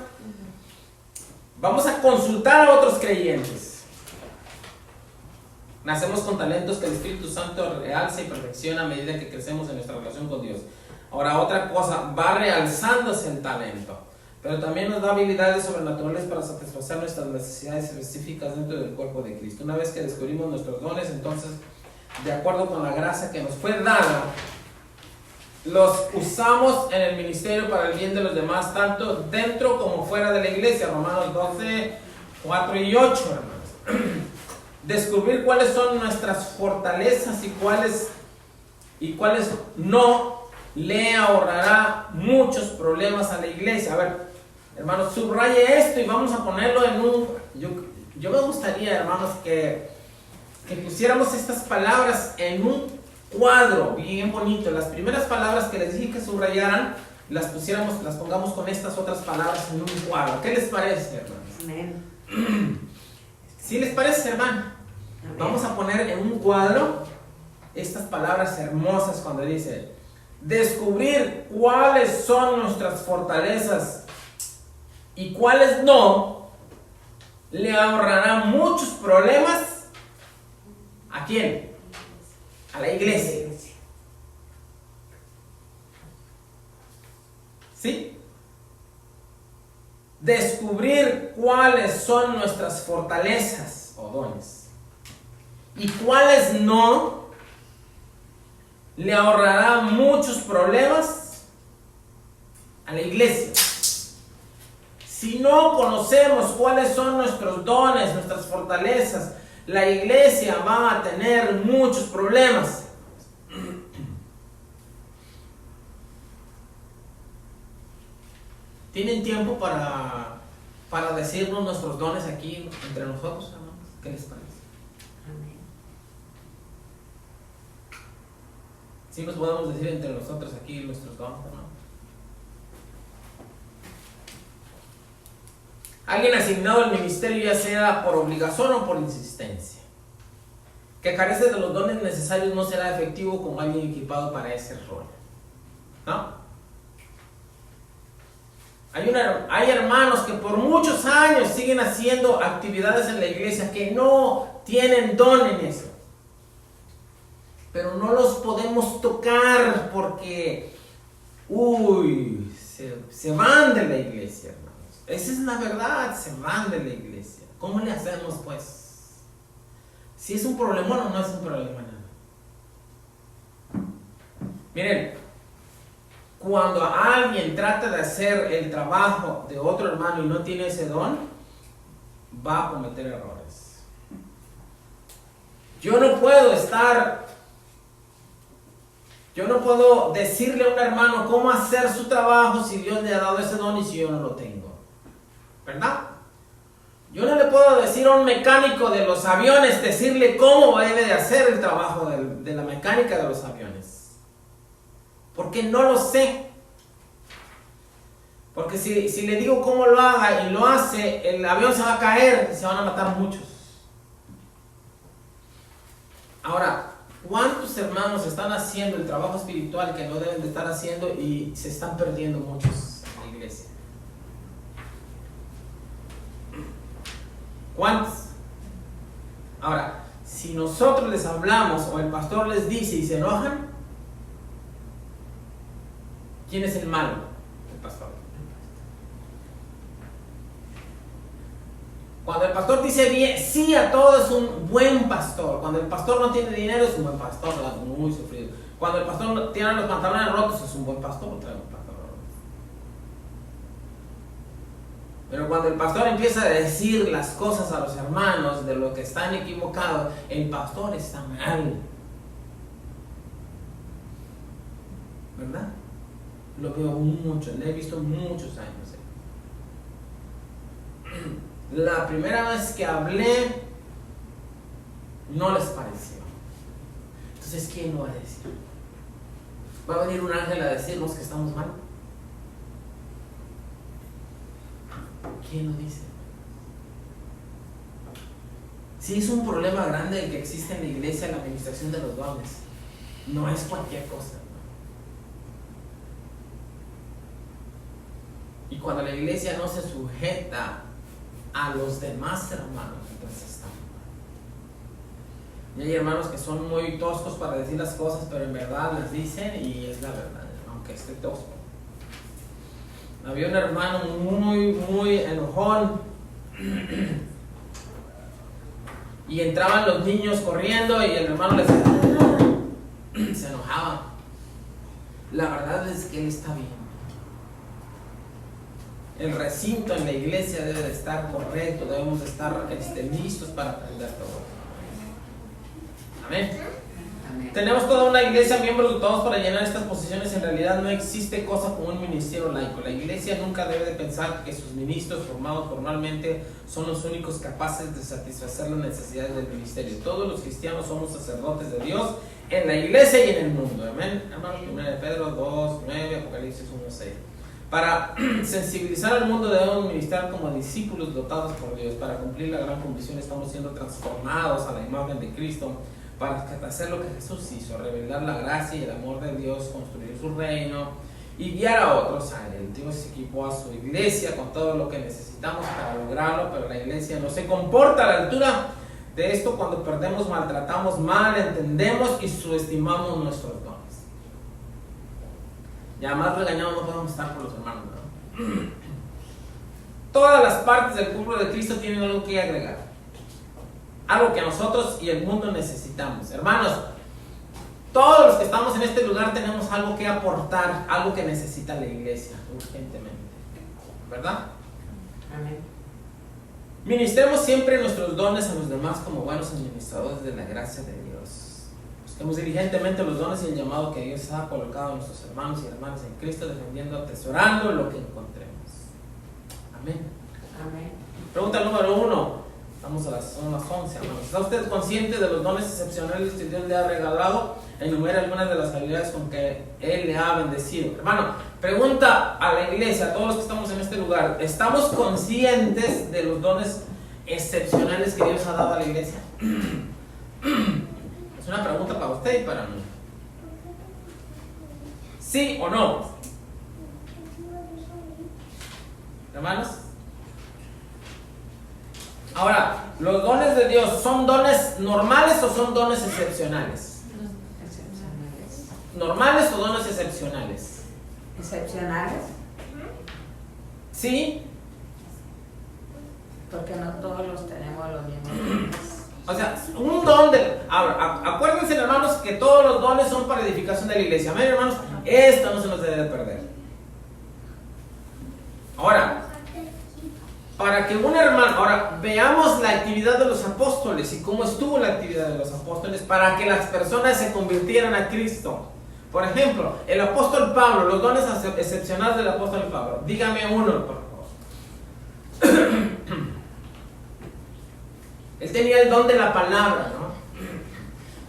Vamos a consultar a otros creyentes. Nacemos con talentos que el Espíritu Santo realza y perfecciona a medida que crecemos en nuestra relación con Dios. Ahora, otra cosa, va realzándose el talento, pero también nos da habilidades sobrenaturales para satisfacer nuestras necesidades específicas dentro del cuerpo de Cristo. Una vez que descubrimos nuestros dones, entonces, de acuerdo con la gracia que nos fue dada, los usamos en el ministerio para el bien de los demás, tanto dentro como fuera de la iglesia. Romanos 12, 4 y 8, hermanos. Descubrir cuáles son nuestras fortalezas y cuáles no le ahorrará muchos problemas a la iglesia. A ver, hermanos, subraye esto y vamos a ponerlo en un... Yo me gustaría, hermanos, que pusiéramos estas palabras en un cuadro bien bonito. Las primeras palabras que les dije que subrayaran, las pongamos con estas otras palabras en un cuadro. ¿Qué les parece, hermanos? Amén. ¿Sí les parece, hermano? Amén. Vamos a poner en un cuadro estas palabras hermosas cuando dice: descubrir cuáles son nuestras fortalezas y cuáles no, le ahorrará muchos problemas. ¿A quién? A la iglesia. ¿Sí? Descubrir cuáles son nuestras fortalezas o dones y cuáles no, le ahorrará muchos problemas a la iglesia. Si no conocemos cuáles son nuestros dones, nuestras fortalezas, la iglesia va a tener muchos problemas. ¿Tienen tiempo para decirnos nuestros dones aquí entre nosotros, hermanos? ¿Qué les parece? Amén. Sí nos podemos decir entre nosotros aquí nuestros dones, hermanos. Alguien asignado al ministerio, ya sea por obligación o por insistencia, que carece de los dones necesarios, no será efectivo como alguien equipado para ese rol, ¿no? Hay hermanos que por muchos años siguen haciendo actividades en la iglesia que no tienen don en eso, pero no los podemos tocar porque se van de la iglesia, hermanos. Esa es la verdad, se van de la iglesia. ¿Cómo le hacemos, pues? Si es un problema o no es un problema, nada. Miren, cuando alguien trata de hacer el trabajo de otro hermano y no tiene ese don, va a cometer errores. Yo no puedo decirle a un hermano cómo hacer su trabajo si Dios le ha dado ese don y si yo no lo tengo, ¿verdad? Yo no le puedo decir a un mecánico de los aviones, decirle cómo debe de hacer el trabajo de la mecánica de los aviones, porque no lo sé. Porque si le digo cómo lo haga y lo hace, el avión se va a caer y se van a matar muchos. Ahora, ¿cuántos hermanos están haciendo el trabajo espiritual que no deben de estar haciendo y se están perdiendo muchos en la iglesia? ¿Cuántos? Ahora, si nosotros les hablamos o el pastor les dice y se enojan, ¿quién es el malo? El pastor. Cuando el pastor dice bien, sí a todo, es un buen pastor. Cuando el pastor no tiene dinero, es un buen pastor, ¿verdad? Muy sufrido. Cuando el pastor tiene los pantalones rotos, es un buen pastor, trae un pantalón roto. Pero cuando el pastor empieza a decir las cosas a los hermanos de lo que están equivocados, el pastor está mal, ¿verdad? Lo veo mucho, lo he visto muchos años. La primera vez que hablé, no les pareció. Entonces, ¿quién lo va a decir? ¿Va a venir un ángel a decirnos que estamos mal? ¿Quién lo dice? Si es un problema grande el que existe en la iglesia, la administración de los dones, no es cualquier cosa. Y cuando la iglesia no se sujeta a los demás hermanos, entonces está mal. Y hay hermanos que son muy toscos para decir las cosas, pero en verdad las dicen y es la verdad, aunque esté tosco. Había un hermano muy enojón y entraban los niños corriendo y el hermano les se enojaba. La verdad es que él está bien. El recinto en la iglesia debe de estar correcto, debemos de estar listos para aprender todo. Amén. Amén. Tenemos toda una iglesia, miembros dotados para llenar estas posiciones. En realidad no existe cosa como un ministerio laico. La iglesia nunca debe de pensar que sus ministros formados formalmente son los únicos capaces de satisfacer las necesidades del ministerio. Todos los cristianos somos sacerdotes de Dios en la iglesia y en el mundo. Amén. Hermanos, 1 Pedro 2, 9, Apocalipsis 1, 6. Para sensibilizar al mundo debemos ministrar como discípulos dotados por Dios. Para cumplir la gran comisión estamos siendo transformados a la imagen de Cristo para hacer lo que Jesús hizo, revelar la gracia y el amor de Dios, construir su reino y guiar a otros a Él. Dios equipó a su iglesia con todo lo que necesitamos para lograrlo, pero la iglesia no se comporta a la altura de esto cuando perdemos, maltratamos, mal entendemos y subestimamos nuestros dones. Ya más regañados no podemos estar por los hermanos, ¿no? Todas las partes del cuerpo de Cristo tienen algo que agregar. algo que nosotros y el mundo necesitamos. Hermanos, todos los que estamos en este lugar tenemos algo que aportar, algo que necesita la iglesia urgentemente, ¿verdad? Amén. Ministremos siempre nuestros dones a los demás como buenos administradores de la gracia de Dios. Busquemos diligentemente los dones y el llamado que Dios ha colocado a nuestros hermanos y hermanas en Cristo, defendiendo, atesorando lo que encontremos. Amén. Amén. Pregunta número 1. Vamos a son las 11, hermanos. ¿Está usted consciente de los dones excepcionales que Dios le ha regalado? Enumera algunas de las habilidades con que Él le ha bendecido. Hermano, pregunta a la iglesia, a todos los que estamos en este lugar, ¿estamos conscientes de los dones excepcionales que Dios ha dado a la iglesia? Es una pregunta para usted y para mí. ¿Sí o no? Hermanos. Ahora, ¿los dones de Dios son dones normales o son dones excepcionales? Excepcionales. ¿Normales o dones excepcionales? Excepcionales, ¿Sí? porque no todos los tenemos los mismos. O sea, un don de... Ahora, acuérdense, hermanos, que todos los dones son para edificación de la iglesia. Amén, hermanos. Esto no se nos debe de perder. Ahora, para que un hermano... Ahora, veamos la actividad de los apóstoles y cómo estuvo la actividad de los apóstoles para que las personas se convirtieran a Cristo. Por ejemplo, el apóstol Pablo, los dones excepcionales del apóstol Pablo. Dígame uno, por favor. Él tenía el don de la palabra, ¿no?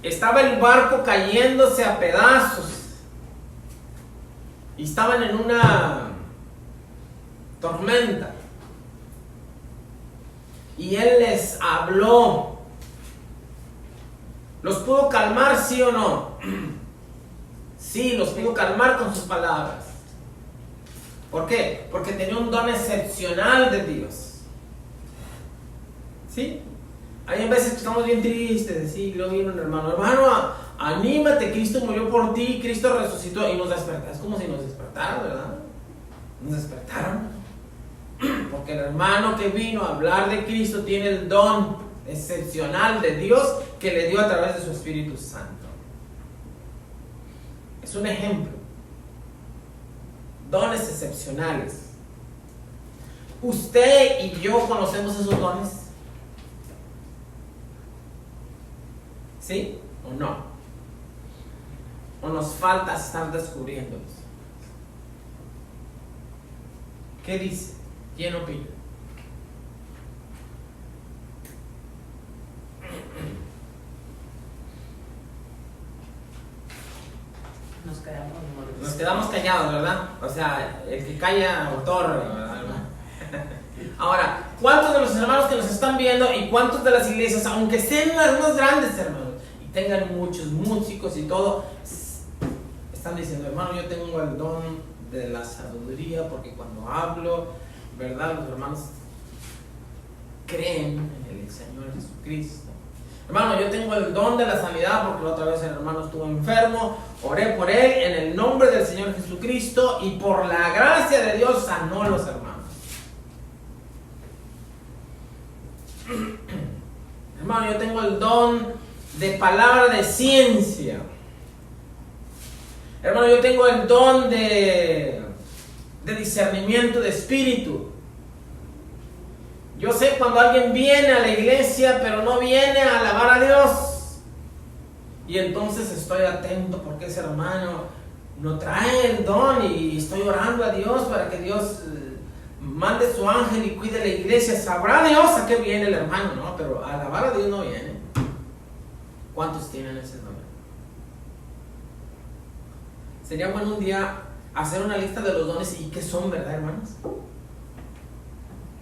Estaba el barco cayéndose a pedazos y estaban en una tormenta. Y él les habló. ¿Los pudo calmar, sí o no? Sí, los pudo calmar con sus palabras. ¿Por qué? Porque tenía un don excepcional de Dios. ¿Sí? Hay veces que estamos bien tristes, ¿sí? Y luego viene un hermano, anímate, Cristo murió por ti, Cristo resucitó y nos despertó. Es como si nos despertaran, ¿verdad? Nos despertaron. Porque el hermano que vino a hablar de Cristo tiene el don excepcional de Dios que le dio a través de su Espíritu Santo. Es un ejemplo. Dones excepcionales. ¿Usted y yo conocemos esos dones? ¿Sí o no? ¿O nos falta estar descubriéndolos? ¿Qué dice? ¿Quién opina? Nos quedamos callados, ¿verdad? O sea, el que calla otorga, ¿verdad? Ahora, ¿cuántos de los hermanos que nos están viendo y cuántos de las iglesias, aunque sean algunos grandes hermanos y tengan muchos músicos y todo, están diciendo, hermano, yo tengo el don de la sabiduría porque cuando hablo, ¿verdad? Los hermanos creen en el Señor Jesucristo. Hermano, yo tengo el don de la sanidad porque la otra vez el hermano estuvo enfermo, oré por él en el nombre del Señor Jesucristo y por la gracia de Dios sanó a los hermanos. Hermano, yo tengo el don de palabra de ciencia. Hermano, yo tengo el don de discernimiento de espíritu. Yo sé cuando alguien viene a la iglesia pero no viene a alabar a Dios. Y entonces estoy atento porque ese hermano no trae el don y estoy orando a Dios para que Dios mande su ángel y cuide la iglesia. Sabrá Dios a qué viene el hermano, ¿no? Pero a alabar a Dios no viene. ¿Cuántos tienen ese don? Sería bueno un día hacer una lista de los dones y qué son, ¿verdad, hermanos?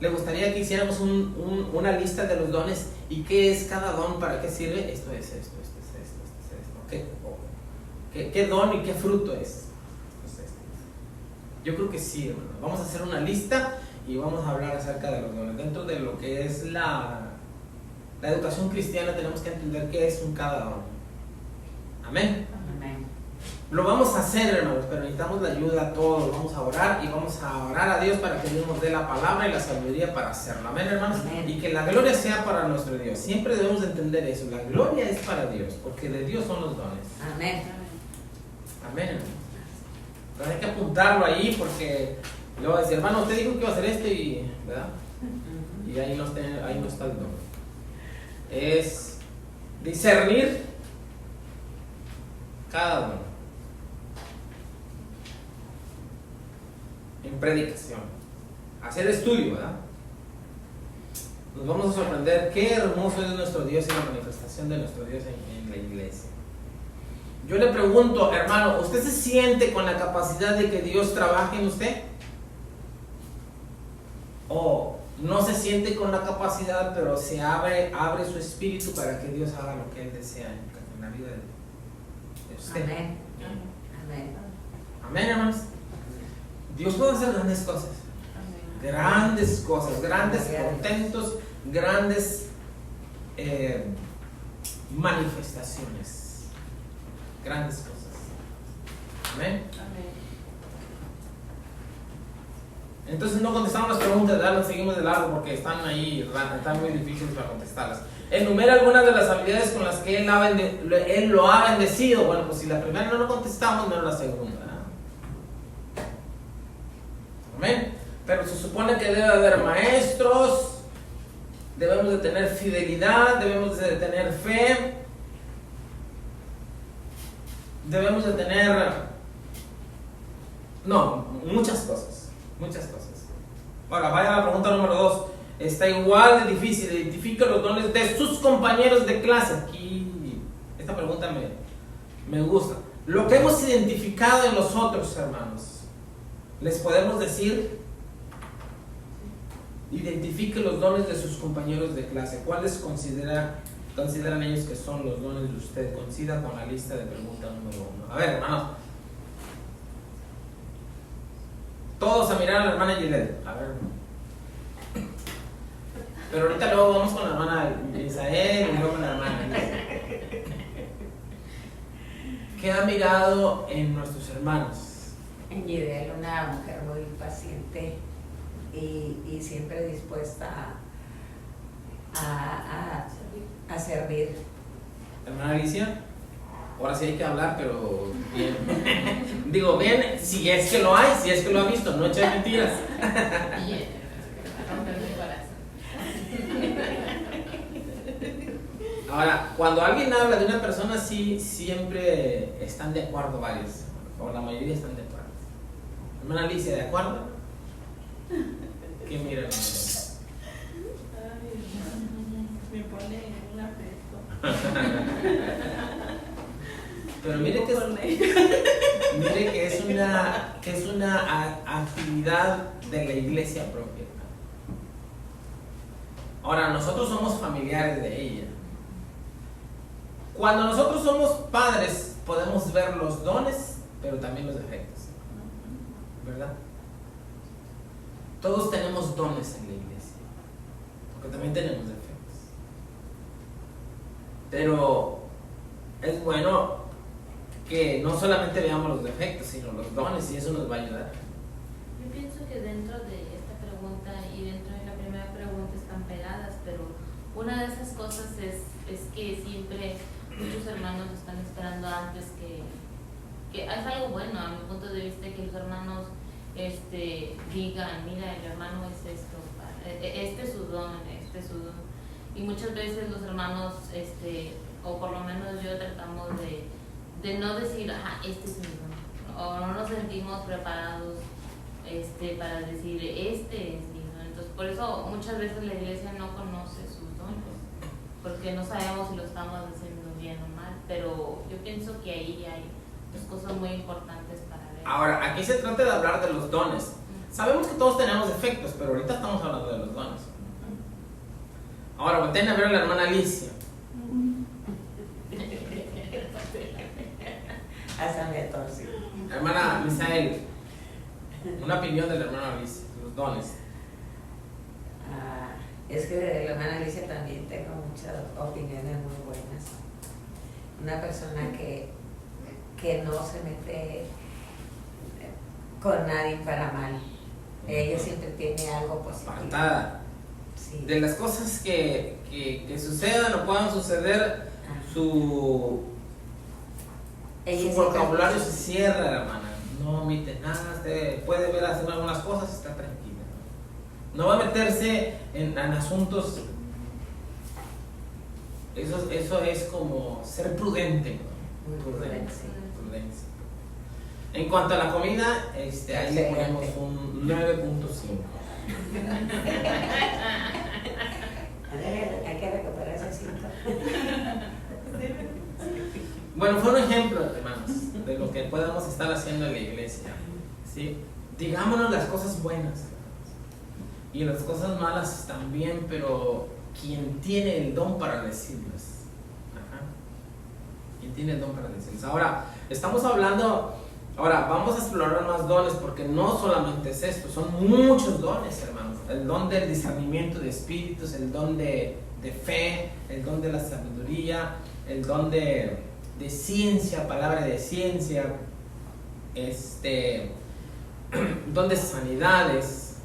¿Le gustaría que hiciéramos una lista de los dones y qué es cada don, para qué sirve? Esto es esto, esto es esto, esto. ¿Qué don y qué fruto es? Yo creo que sí, hermano. Vamos a hacer una lista y vamos a hablar acerca de los dones. Dentro de lo que es la educación cristiana tenemos que entender qué es un cada don. Amén. Amén. Lo vamos a hacer, hermanos, pero necesitamos la ayuda a todos. Vamos a orar y vamos a orar a Dios para que Dios nos dé la palabra y la sabiduría para hacerlo. Amén, hermanos. Amén. Y que la gloria sea para nuestro Dios. Siempre debemos entender eso. La gloria es para Dios, porque de Dios son los dones. Amén. Amén, hermanos. Pero hay que apuntarlo ahí porque luego va a decir, hermano, usted dijo que iba a hacer esto y, ¿verdad? Y ahí no está el don. Es discernir cada don. En predicación, hacer estudio, ¿verdad? Nos vamos a sorprender qué hermoso es nuestro Dios y la manifestación de nuestro Dios en la iglesia. Yo le pregunto, hermano, ¿usted se siente con la capacidad de que Dios trabaje en usted? ¿O no se siente con la capacidad, pero se abre su espíritu para que Dios haga lo que Él desea en la vida de usted? Amén. Amén. Amén, hermanos. Dios puede hacer grandes cosas. Grandes cosas, grandes portentos, grandes manifestaciones. Grandes cosas. Amén. Entonces no contestamos las preguntas, ¿verdad? Seguimos de largo porque están ahí, están muy difíciles para contestarlas. Enumera algunas de las habilidades con las que Él lo ha bendecido. Bueno, pues si la primera no lo contestamos, menos la segunda. Amén. Pero se supone que debe haber maestros, debemos de tener fidelidad, debemos de tener fe, debemos de tener, muchas cosas. Ahora, vaya a la pregunta número 2. Está igual de difícil. Identifica los dones de sus compañeros de clase. Aquí, esta pregunta me gusta. Lo que hemos identificado en los otros, hermanos, les podemos decir, identifique los dones de sus compañeros de clase. ¿Cuáles consideran ellos que son los dones de usted? Coincida con la lista de preguntas número 1. A ver, hermanos. Todos a mirar a la hermana Gilette. A ver. Pero ahorita luego vamos con la hermana Isael y luego con la hermana Isabel. ¿Qué ha mirado en nuestros hermanos? En Gidel, una mujer muy paciente y siempre dispuesta a servir. Hermana Alicia, ahora sí hay que hablar, pero bien. Digo, bien, si es que lo hay, si es que lo ha visto, no echa mentiras. Ahora, cuando alguien habla de una persona así, siempre están de acuerdo varios, o la mayoría están de acuerdo. Hermana Alicia, ¿de acuerdo? ¿Qué miran? Me pone un aprieto. Pero mire que es una actividad de la iglesia propia. Ahora, nosotros somos familiares de ella. Cuando nosotros somos padres, podemos ver los dones, pero también los defectos. ¿Verdad? Todos tenemos dones en la iglesia, porque también tenemos defectos. Pero es bueno que no solamente veamos los defectos, sino los dones, y eso nos va a ayudar. Yo pienso que dentro de esta pregunta y dentro de la primera pregunta están pegadas, pero una de esas cosas es que siempre muchos hermanos están esperando antes que es algo bueno a mi punto de vista, que los hermanos digan, mira, el hermano es esto, este es su don. Y muchas veces los hermanos, o por lo menos yo, tratamos de no decir, este es mi don, o no nos sentimos preparados para decir, este es mi don. Entonces, por eso muchas veces la iglesia no conoce sus dones, porque no sabemos si lo estamos haciendo bien o mal, pero yo pienso que ahí hay cosas muy importantes para ver. Ahora, aquí se trata de hablar de los dones. Sabemos que todos tenemos defectos, pero ahorita estamos hablando de los dones. Ahora, volteen a ver a la hermana Alicia. Hasta me torcí. Hermana Misael, una opinión de la hermana Alicia, los dones. Es que de la hermana Alicia también tengo muchas opiniones muy buenas. Una persona que que no se mete con nadie para mal. Ella siempre tiene algo positivo. Apartada. Sí. De las cosas que sucedan o puedan suceder, su vocabulario se cierra, hermana. No omite nada, usted puede ver hacer algunas cosas, está tranquila. No va a meterse en asuntos. Eso es como ser prudente, ¿no? Prudencia. En cuanto a la comida, ahí le ponemos un 9.5. Hay que recuperar ese 5. Bueno, fue un ejemplo, hermanos, de lo que podemos estar haciendo en la iglesia, ¿sí? Digámonos las cosas buenas, hermanos, y las cosas malas también, pero quien tiene el don para decirlas. Quien tiene el don para decirlas. Ahora vamos a explorar más dones, porque no solamente es esto, son muchos dones, hermanos. El don del discernimiento de espíritus, el don de fe, el don de la sabiduría, el don de ciencia, palabra de ciencia, don de sanidades,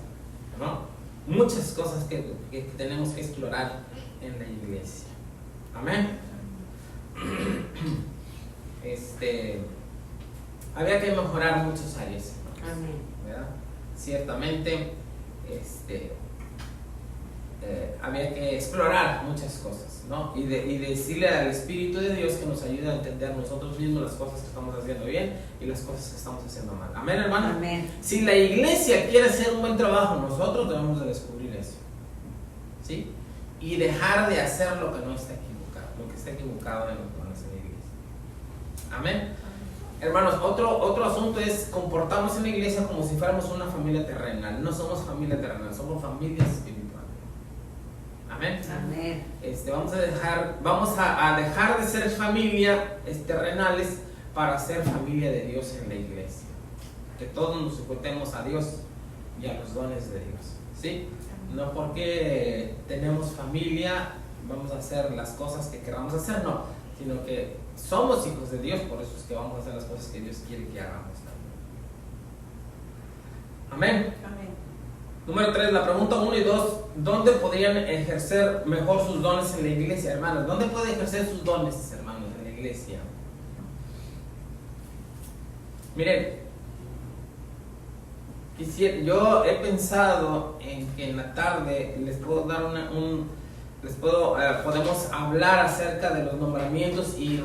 ¿no? Muchas cosas que tenemos que explorar en la iglesia. Amén. Había que mejorar muchas áreas, Amén. ¿verdad? Ciertamente, había que explorar muchas cosas, ¿no? Y decirle al Espíritu de Dios que nos ayude a entender nosotros mismos las cosas que estamos haciendo bien y las cosas que estamos haciendo mal. Amén, hermano. Amén. Si la iglesia quiere hacer un buen trabajo, nosotros debemos de descubrir eso, ¿sí? Y dejar de hacer lo que no está equivocado, lo que está equivocado en la iglesia. Amén. Hermanos, otro asunto es comportarnos en la iglesia como si fuéramos una familia terrenal. No somos familia terrenal, somos familias espirituales. Amén. Amén. Vamos a dejar de ser familia terrenales para ser familia de Dios en la iglesia. Que todos nos sujetemos a Dios y a los dones de Dios, ¿sí? No porque tenemos familia vamos a hacer las cosas que queramos hacer, no, sino que somos hijos de Dios, por eso es que vamos a hacer las cosas que Dios quiere que hagamos también. Amén. Amén. Número 3, la pregunta 1 y 2, ¿dónde podrían ejercer mejor sus dones en la iglesia, hermanos? ¿Dónde pueden ejercer sus dones, hermanos, en la iglesia? Miren, yo he pensado en que en la tarde les puedo dar podemos hablar acerca de los nombramientos y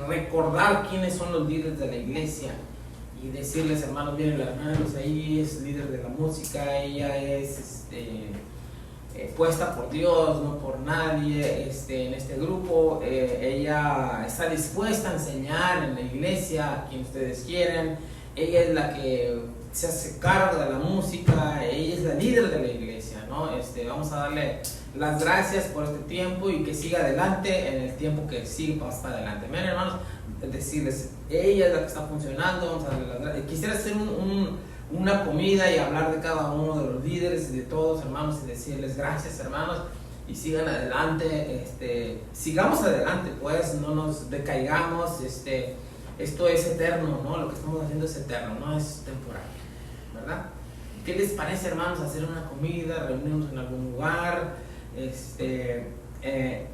recordar quiénes son los líderes de la iglesia y decirles, hermanos, miren, la hermana ahí es líder de la música, ella es puesta por Dios, no por nadie, en este grupo, ella está dispuesta a enseñar en la iglesia a quien ustedes quieren, ella es la que se hace cargo de la música, ella es la líder de la iglesia, ¿no? Vamos a darle las gracias por este tiempo y que siga adelante en el tiempo que sigue para adelante. Miren, hermanos, decirles, ella es la que está funcionando, vamos a darle las gracias. Quisiera hacer una comida y hablar de cada uno de los líderes y de todos, hermanos, y decirles gracias, hermanos, y sigan adelante, sigamos adelante, pues, no nos decaigamos, esto es eterno, ¿no? Lo que estamos haciendo es eterno, no es temporal, ¿verdad? ¿Qué les parece, hermanos, hacer una comida, reunirnos en algún lugar,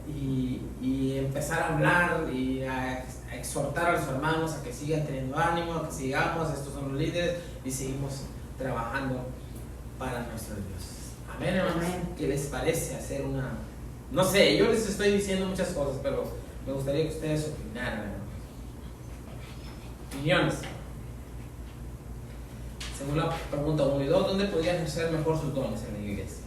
y empezar a hablar y a exhortar a los hermanos a que sigan teniendo ánimo, a que sigamos, estos son los líderes, y seguimos trabajando para nuestro Dios? Amén, hermanos. Amén. ¿Qué les parece hacer una? No sé, yo les estoy diciendo muchas cosas, pero me gustaría que ustedes opinaran, hermanos. Opiniones. Según la pregunta 1 y 2, ¿dónde podrían ejercer mejor sus dones en la iglesia?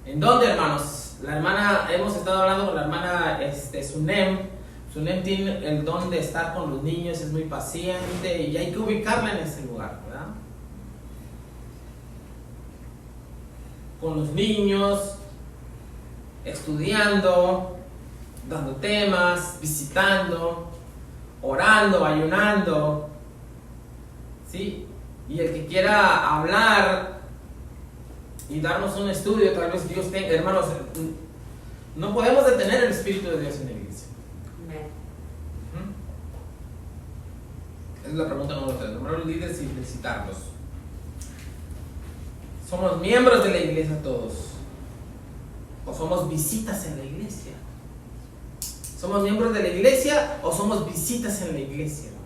¿En dónde, hermanos? La hermana, hemos estado hablando con la hermana Sunem. Sunem tiene el don de estar con los niños, es muy paciente y hay que ubicarla en ese lugar, ¿verdad? Con los niños, estudiando, dando temas, visitando, orando, ayunando, ¿sí? Y el que quiera hablar y darnos un estudio, tal vez Dios tenga, hermanos, no podemos detener el Espíritu de Dios en la iglesia. es la pregunta número 3. Nombrar a los líderes y felicitarlos. ¿Somos miembros de la iglesia todos? ¿O somos visitas en la iglesia? ¿Somos miembros de la iglesia o somos visitas en la iglesia, hermanos?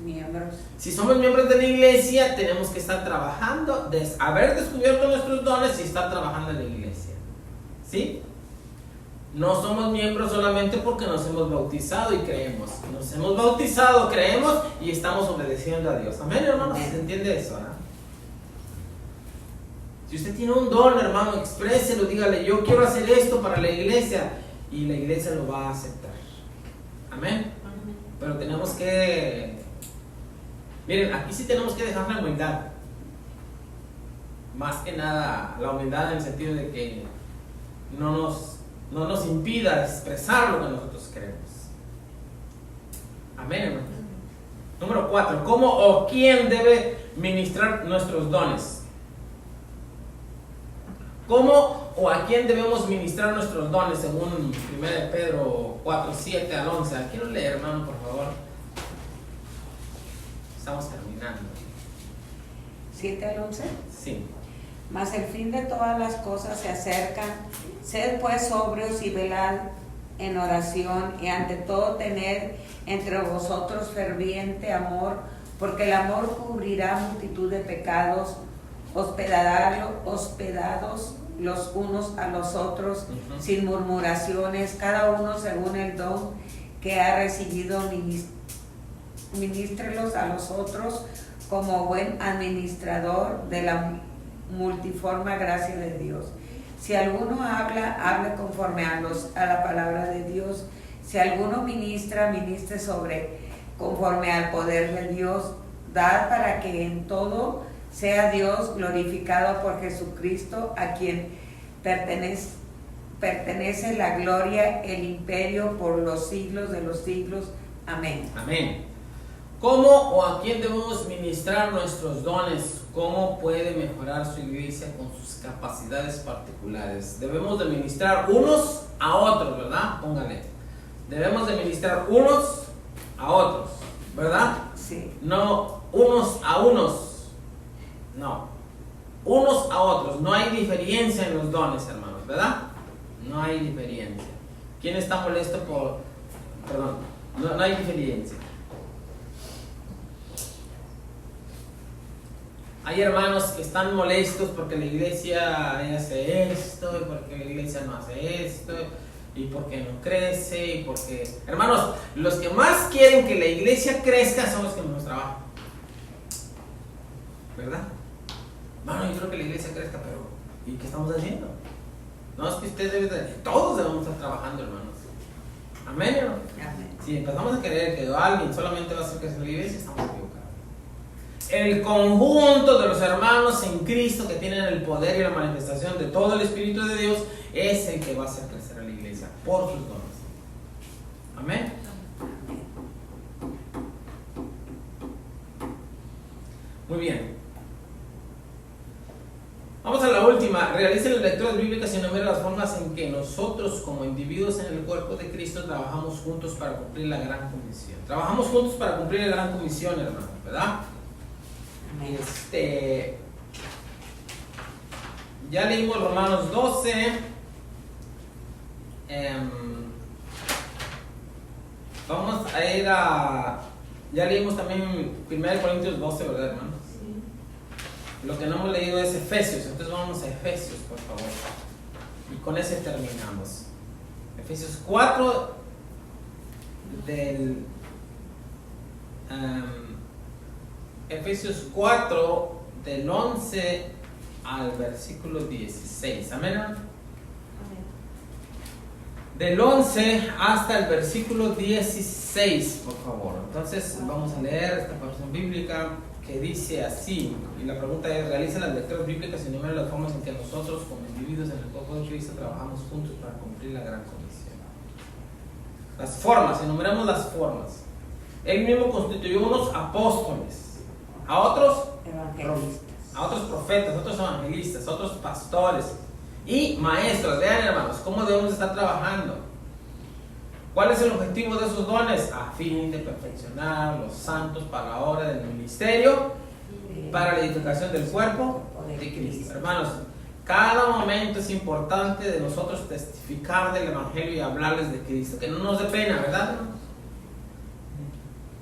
Miembros. Si somos miembros de la iglesia, tenemos que estar trabajando, haber descubierto nuestros dones y estar trabajando en la iglesia. ¿Sí? No somos miembros solamente porque nos hemos bautizado y creemos. Nos hemos bautizado, creemos y estamos obedeciendo a Dios. Amén, hermanos. ¿Se entiende eso? Si usted tiene un don, hermano, expréselo, dígale, yo quiero hacer esto para la iglesia, y la iglesia lo va a aceptar. Amén. Pero tenemos que, miren, aquí sí tenemos que dejar la humildad. Más que nada, la humildad en el sentido de que no nos impida expresar lo que nosotros queremos. Amén, hermano. Número 4, ¿cómo o quién debe ministrar nuestros dones? ¿Cómo o a quién debemos ministrar nuestros dones según 1 Pedro 4, 7 al 11? Quiero leer, hermano, por favor. Estamos terminando. 7 al 11. Sí. Mas el fin de todas las cosas se acerca. Sed pues sobrios y velad en oración, y ante todo tened entre vosotros ferviente amor, porque el amor cubrirá multitud de pecados. Hospedados los unos a los otros, sin murmuraciones, cada uno según el don que ha recibido, ministrelos a los otros como buen administrador de la multiforme gracia de Dios. Si alguno habla, hable conforme a la palabra de Dios. Si alguno ministra, ministre conforme al poder de Dios. Dad para que en todo sea Dios glorificado por Jesucristo, a quien pertenece la gloria, el imperio por los siglos de los siglos. Amén. Amén. ¿Cómo o a quién debemos ministrar nuestros dones? ¿Cómo puede mejorar su iglesia con sus capacidades particulares? Debemos de ministrar unos a otros, ¿verdad? Póngale. Debemos de ministrar unos a otros, ¿verdad? Sí. No unos a unos. No, unos a otros. No hay diferencia en los dones, hermanos, ¿verdad? No hay diferencia. ¿Quién está molesto por...? Perdón, no hay diferencia. Hay hermanos que están molestos porque la iglesia hace esto, y porque la iglesia no hace esto, y porque no crece, y porque... Hermanos, los que más quieren que la iglesia crezca son los que menos trabajan, ¿verdad? Bueno, yo creo que la iglesia crezca, pero ¿y qué estamos haciendo? No, es que todos debemos estar trabajando, hermanos. Amén, hermano. Amén. Si empezamos a creer que alguien solamente va a hacer crecer la iglesia, estamos equivocados. El conjunto de los hermanos en Cristo que tienen el poder y la manifestación de todo el Espíritu de Dios es el que va a hacer crecer a la iglesia por sus dones. Amén. Muy bien. Vamos a la última. Realicen las lecturas bíblicas y enumeren las formas en que nosotros como individuos en el cuerpo de Cristo trabajamos juntos para cumplir la gran comisión. Trabajamos juntos para cumplir la gran comisión, hermanos, ¿verdad? Ya leímos Romanos 12. Vamos a ir a... Ya leímos también 1 Corintios 12, ¿verdad, hermanos? Sí. Lo que no hemos leído es Efesios, entonces vamos a Efesios, por favor. Y con ese terminamos. Efesios 4 Efesios 4 del 11 al versículo 16. Amén. Del 11 hasta el versículo 16, por favor. Entonces vamos a leer esta porción bíblica que dice así. Y la pregunta es: realiza las lecturas bíblicas y enumera las formas en que nosotros como individuos en el cuerpo de Cristo trabajamos juntos para cumplir la gran comisión. Las formas, enumeramos las formas. Él mismo constituyó unos apóstoles, a otros evangelistas, a otros profetas, a otros evangelistas, a otros pastores y maestros. Vean, hermanos, cómo debemos estar trabajando. ¿Cuál es el objetivo de esos dones? A fin de perfeccionar a los santos para la obra del ministerio, para la edificación del cuerpo de Cristo. Hermanos, cada momento es importante de nosotros testificar del Evangelio y hablarles de Cristo, que no nos dé pena, ¿verdad?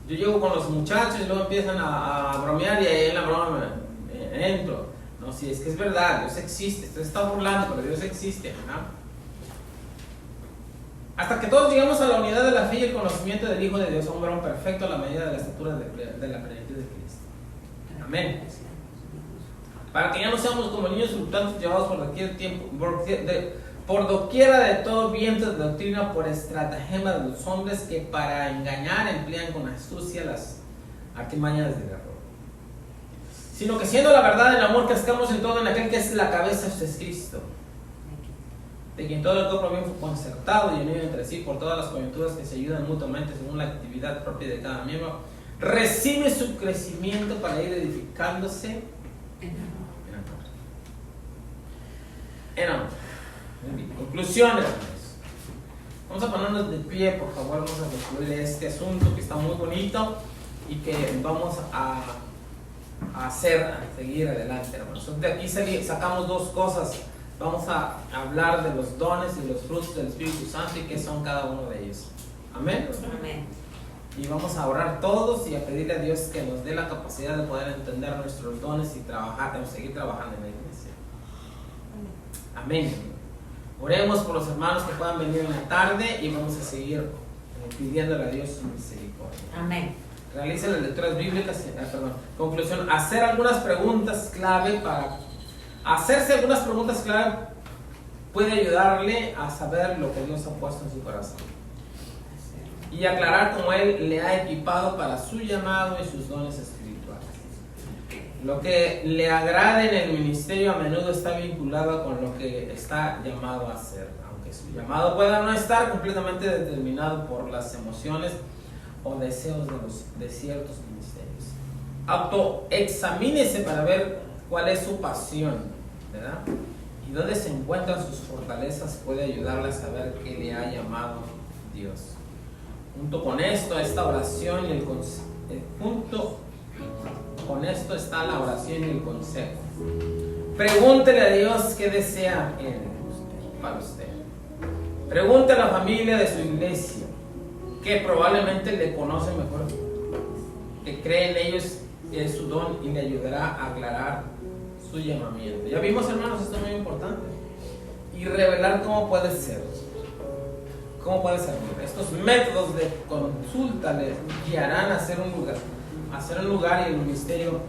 Yo llego con los muchachos y luego empiezan a bromear y ahí en la broma me entro. No, si es que es verdad, Dios existe, usted está burlando, pero Dios existe, ¿no? Hasta que todos llegamos a la unidad de la fe y el conocimiento del Hijo de Dios, a un varón perfecto a la medida de la estatura de la plenitud de Cristo. Amén. Para que ya no seamos como niños fluctuantes llevados por doquier tiempo, por doquiera de todo viento de doctrina, por estratagema de los hombres que para engañar emplean con astucia las artimañas del error. Sino que siendo la verdad el amor, crezcamos en todo en aquel que es la cabeza, este es Cristo, de quien todo el cuerpo bien fue concertado y unido entre sí por todas las coyunturas que se ayudan mutuamente según la actividad propia de cada miembro, recibe su crecimiento para ir edificándose en amor. Muy bien. Conclusiones. Vamos a ponernos de pie, por favor. Vamos a concluir este asunto que está muy bonito y que vamos a seguir adelante, hermanos. De aquí sacamos dos cosas. Vamos a hablar de los dones y los frutos del Espíritu Santo y qué son cada uno de ellos. Amén. Amén. Y vamos a orar todos y a pedirle a Dios que nos dé la capacidad de poder entender nuestros dones y seguir trabajando en la iglesia. Amén. Oremos por los hermanos que puedan venir en la tarde y vamos a seguir pidiéndole a Dios su misericordia. Amén. Realicen las lecturas bíblicas. Conclusión: hacerse algunas preguntas clave puede ayudarle a saber lo que Dios ha puesto en su corazón y aclarar cómo Él le ha equipado para su llamado y sus dones espirituales. Lo que le agrade en el ministerio a menudo está vinculado con lo que está llamado a hacer, aunque su llamado pueda no estar completamente determinado por las emociones o deseos de ciertos ministerios. Autoexamínese para ver cuál es su pasión, ¿verdad? Y dónde se encuentran sus fortalezas puede ayudarle a saber qué le ha llamado Dios. Junto con esto, esta oración y junto con esto está la oración y el consejo. Pregúntele a Dios qué desea Él para usted. Pregunte a la familia de su iglesia, que probablemente le conoce mejor, que cree en ellos que es su don y le ayudará a aclarar su llamamiento. Ya vimos, hermanos, esto es muy importante. Y revelar cómo puede ser. ¿Cómo puede ser? Estos métodos de consulta le guiarán a hacer un lugar y el ministerio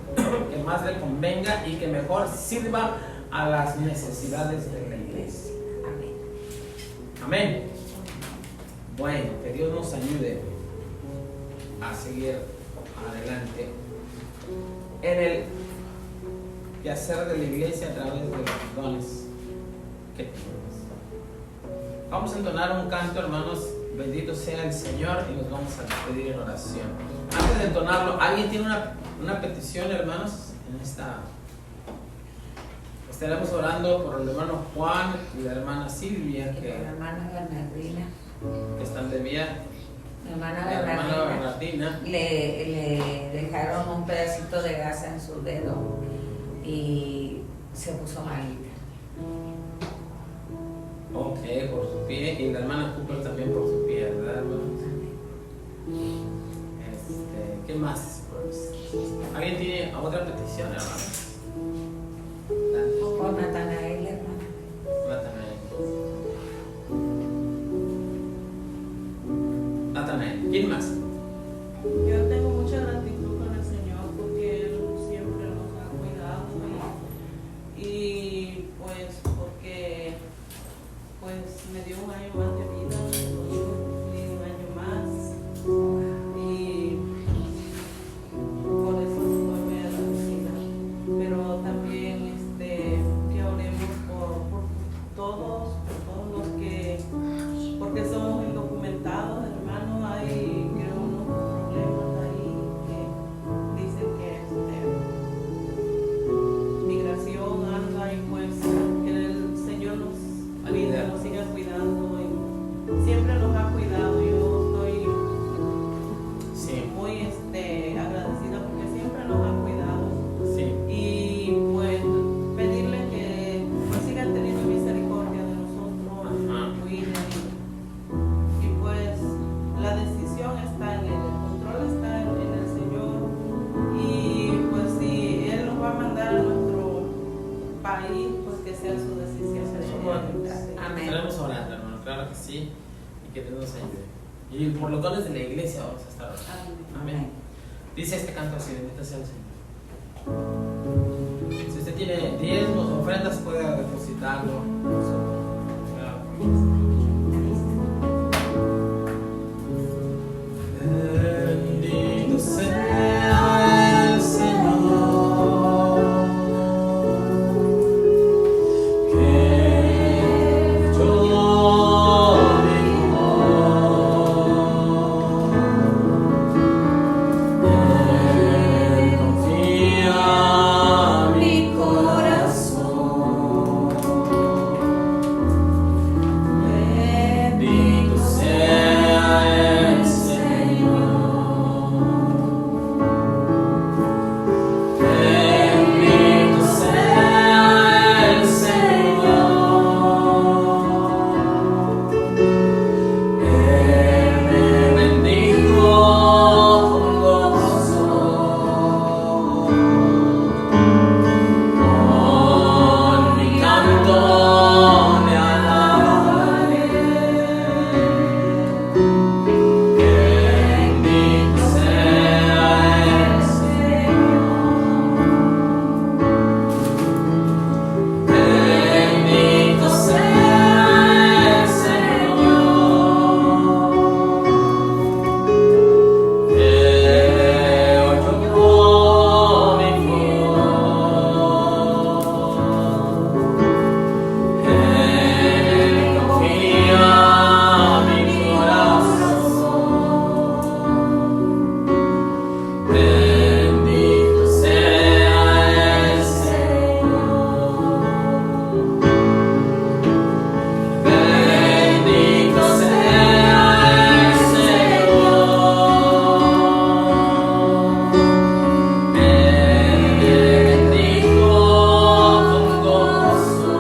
que más le convenga y que mejor sirva a las necesidades de la iglesia. Amén. Amén. Bueno, que Dios nos ayude a seguir adelante en el quehacer de la iglesia a través de los dones que tenemos. Vamos a entonar un canto, hermanos. Bendito sea el Señor, y nos vamos a despedir en oración. Antes de entonarlo, ¿alguien tiene una petición, hermanos? En esta estaremos orando por el hermano Juan y la hermana Silvia, que La hermana Bernardina. están de viaje. La hermana La hermana Bernardina Bernardina. le dejaron un pedacito de gasa en su dedo y se puso malita. Ok, por su pie. Y la hermana Cooper también por su pie, ¿verdad, hermanos? ¿Qué más? ¿Alguien tiene otra petición, hermanos? Con Natanael, hermana. Natanael. ¿Quién más? Yo tengo mucha gratitud con el Señor porque Él siempre nos ha cuidado y pues porque pues me dio un año más de vida, y un año más y por eso estoy muy agradecida. Pero también que oremos por todos los que, porque somos indocumentados, hermanos. Hay creo unos problemas ahí que dicen que migración anda y pues que el Señor nos cuide, nos siga cuidando y siempre nos ha cuidado. Yo queremos orar, hermano, claro que sí, y que Dios nos ayude. Y por los dones de la iglesia vamos a estar orando. Amén. Dice este canto así: bendito sea el Señor. Si usted tiene diezmos o ofrendas, puede depositarlo. Bendito sea el Señor, que yo vivo. Él confía mi corazón. Bendito sea el Señor. Bendito sea el Señor. Él me bendijo con gozo, con mi canto le alabaré. Bendito sea el Señor. Bendito sea el Señor. Él oyó mi voz. Él confía mi corazón. Bendito sea el Señor. Bendito sea el Señor. Él me bendijo con gozo,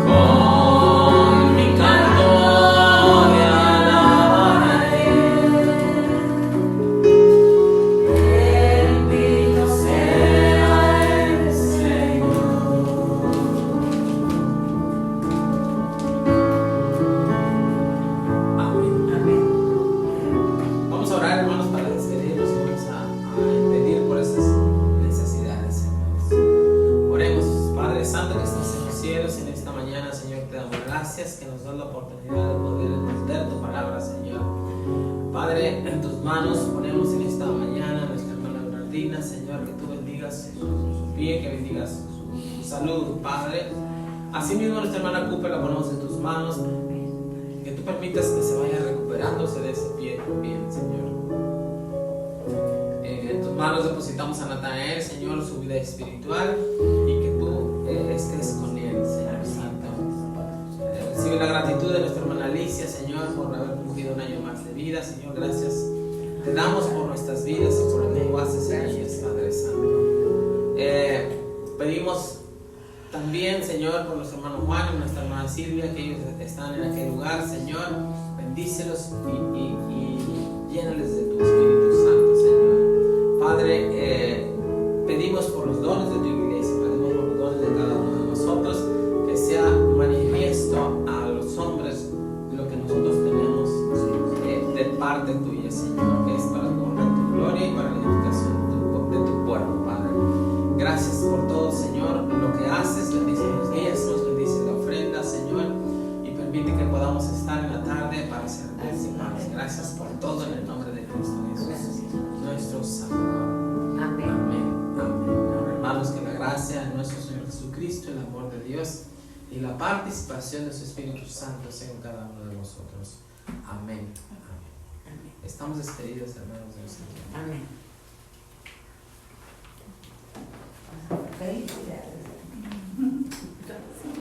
con mi canto le alabaré. Bendito sea el Señor. Amén. Amén. Vamos a orar, hermanos, para despedirnos y vamos a pedir por esas necesidades, hermanos. Oremos. Padre Santo que estás en los cielos, en esta mañana, Señor, te damos gracias que nos das la oportunidad de poder entender tu palabra, Señor. Padre, en tus manos ponemos en esta mañana a nuestra hermana Bernardina, Señor, que tú bendigas su pie, que bendigas su salud, Padre. Asimismo, nuestra hermana Cooper la ponemos en tus manos, que tú permitas que se vaya recuperándose de ese pie también, Señor. En tus manos depositamos a Natanael, Señor, su vida espiritual, y que tú estés con él, Señor Santo. Recibe la gratitud de nuestra hermana Alicia, Señor, por haber cumplido un año más de vida. Señor, gracias te damos por nuestras vidas y por lo que tú haces en ellas, Padre Santo. Pedimos también, Señor, por nuestro hermano Juan y nuestra hermana Silvia, que ellos están en aquel lugar, Señor. Bendícelos y llénales de tu Espíritu Santo, Señor. Padre, pedimos por los dones de tu iglesia, pedimos por los dones de cada uno de nosotros, que sea manifiesto a los hombres lo que nosotros tenemos de parte tuya, Señor, que es para tu honra, tu gloria y para la edificación de tu pueblo, Padre. Gracias por todo, Señor, lo que haces. Bendice los diezmos, bendice la ofrenda, Señor, y permite que podamos estar en la tarde para servirte, Padre. Gracias por todo en el nombre de Cristo Jesús, nuestro Salvador. Amén. Amén. Amén. Hermanos, que la gracia de nuestro Señor Jesucristo, el amor de Dios y la participación de su Espíritu Santo sea con cada uno de nosotros. Amén. Amén. Estamos despedidos, hermanos del Señor. Amén. Felicidades.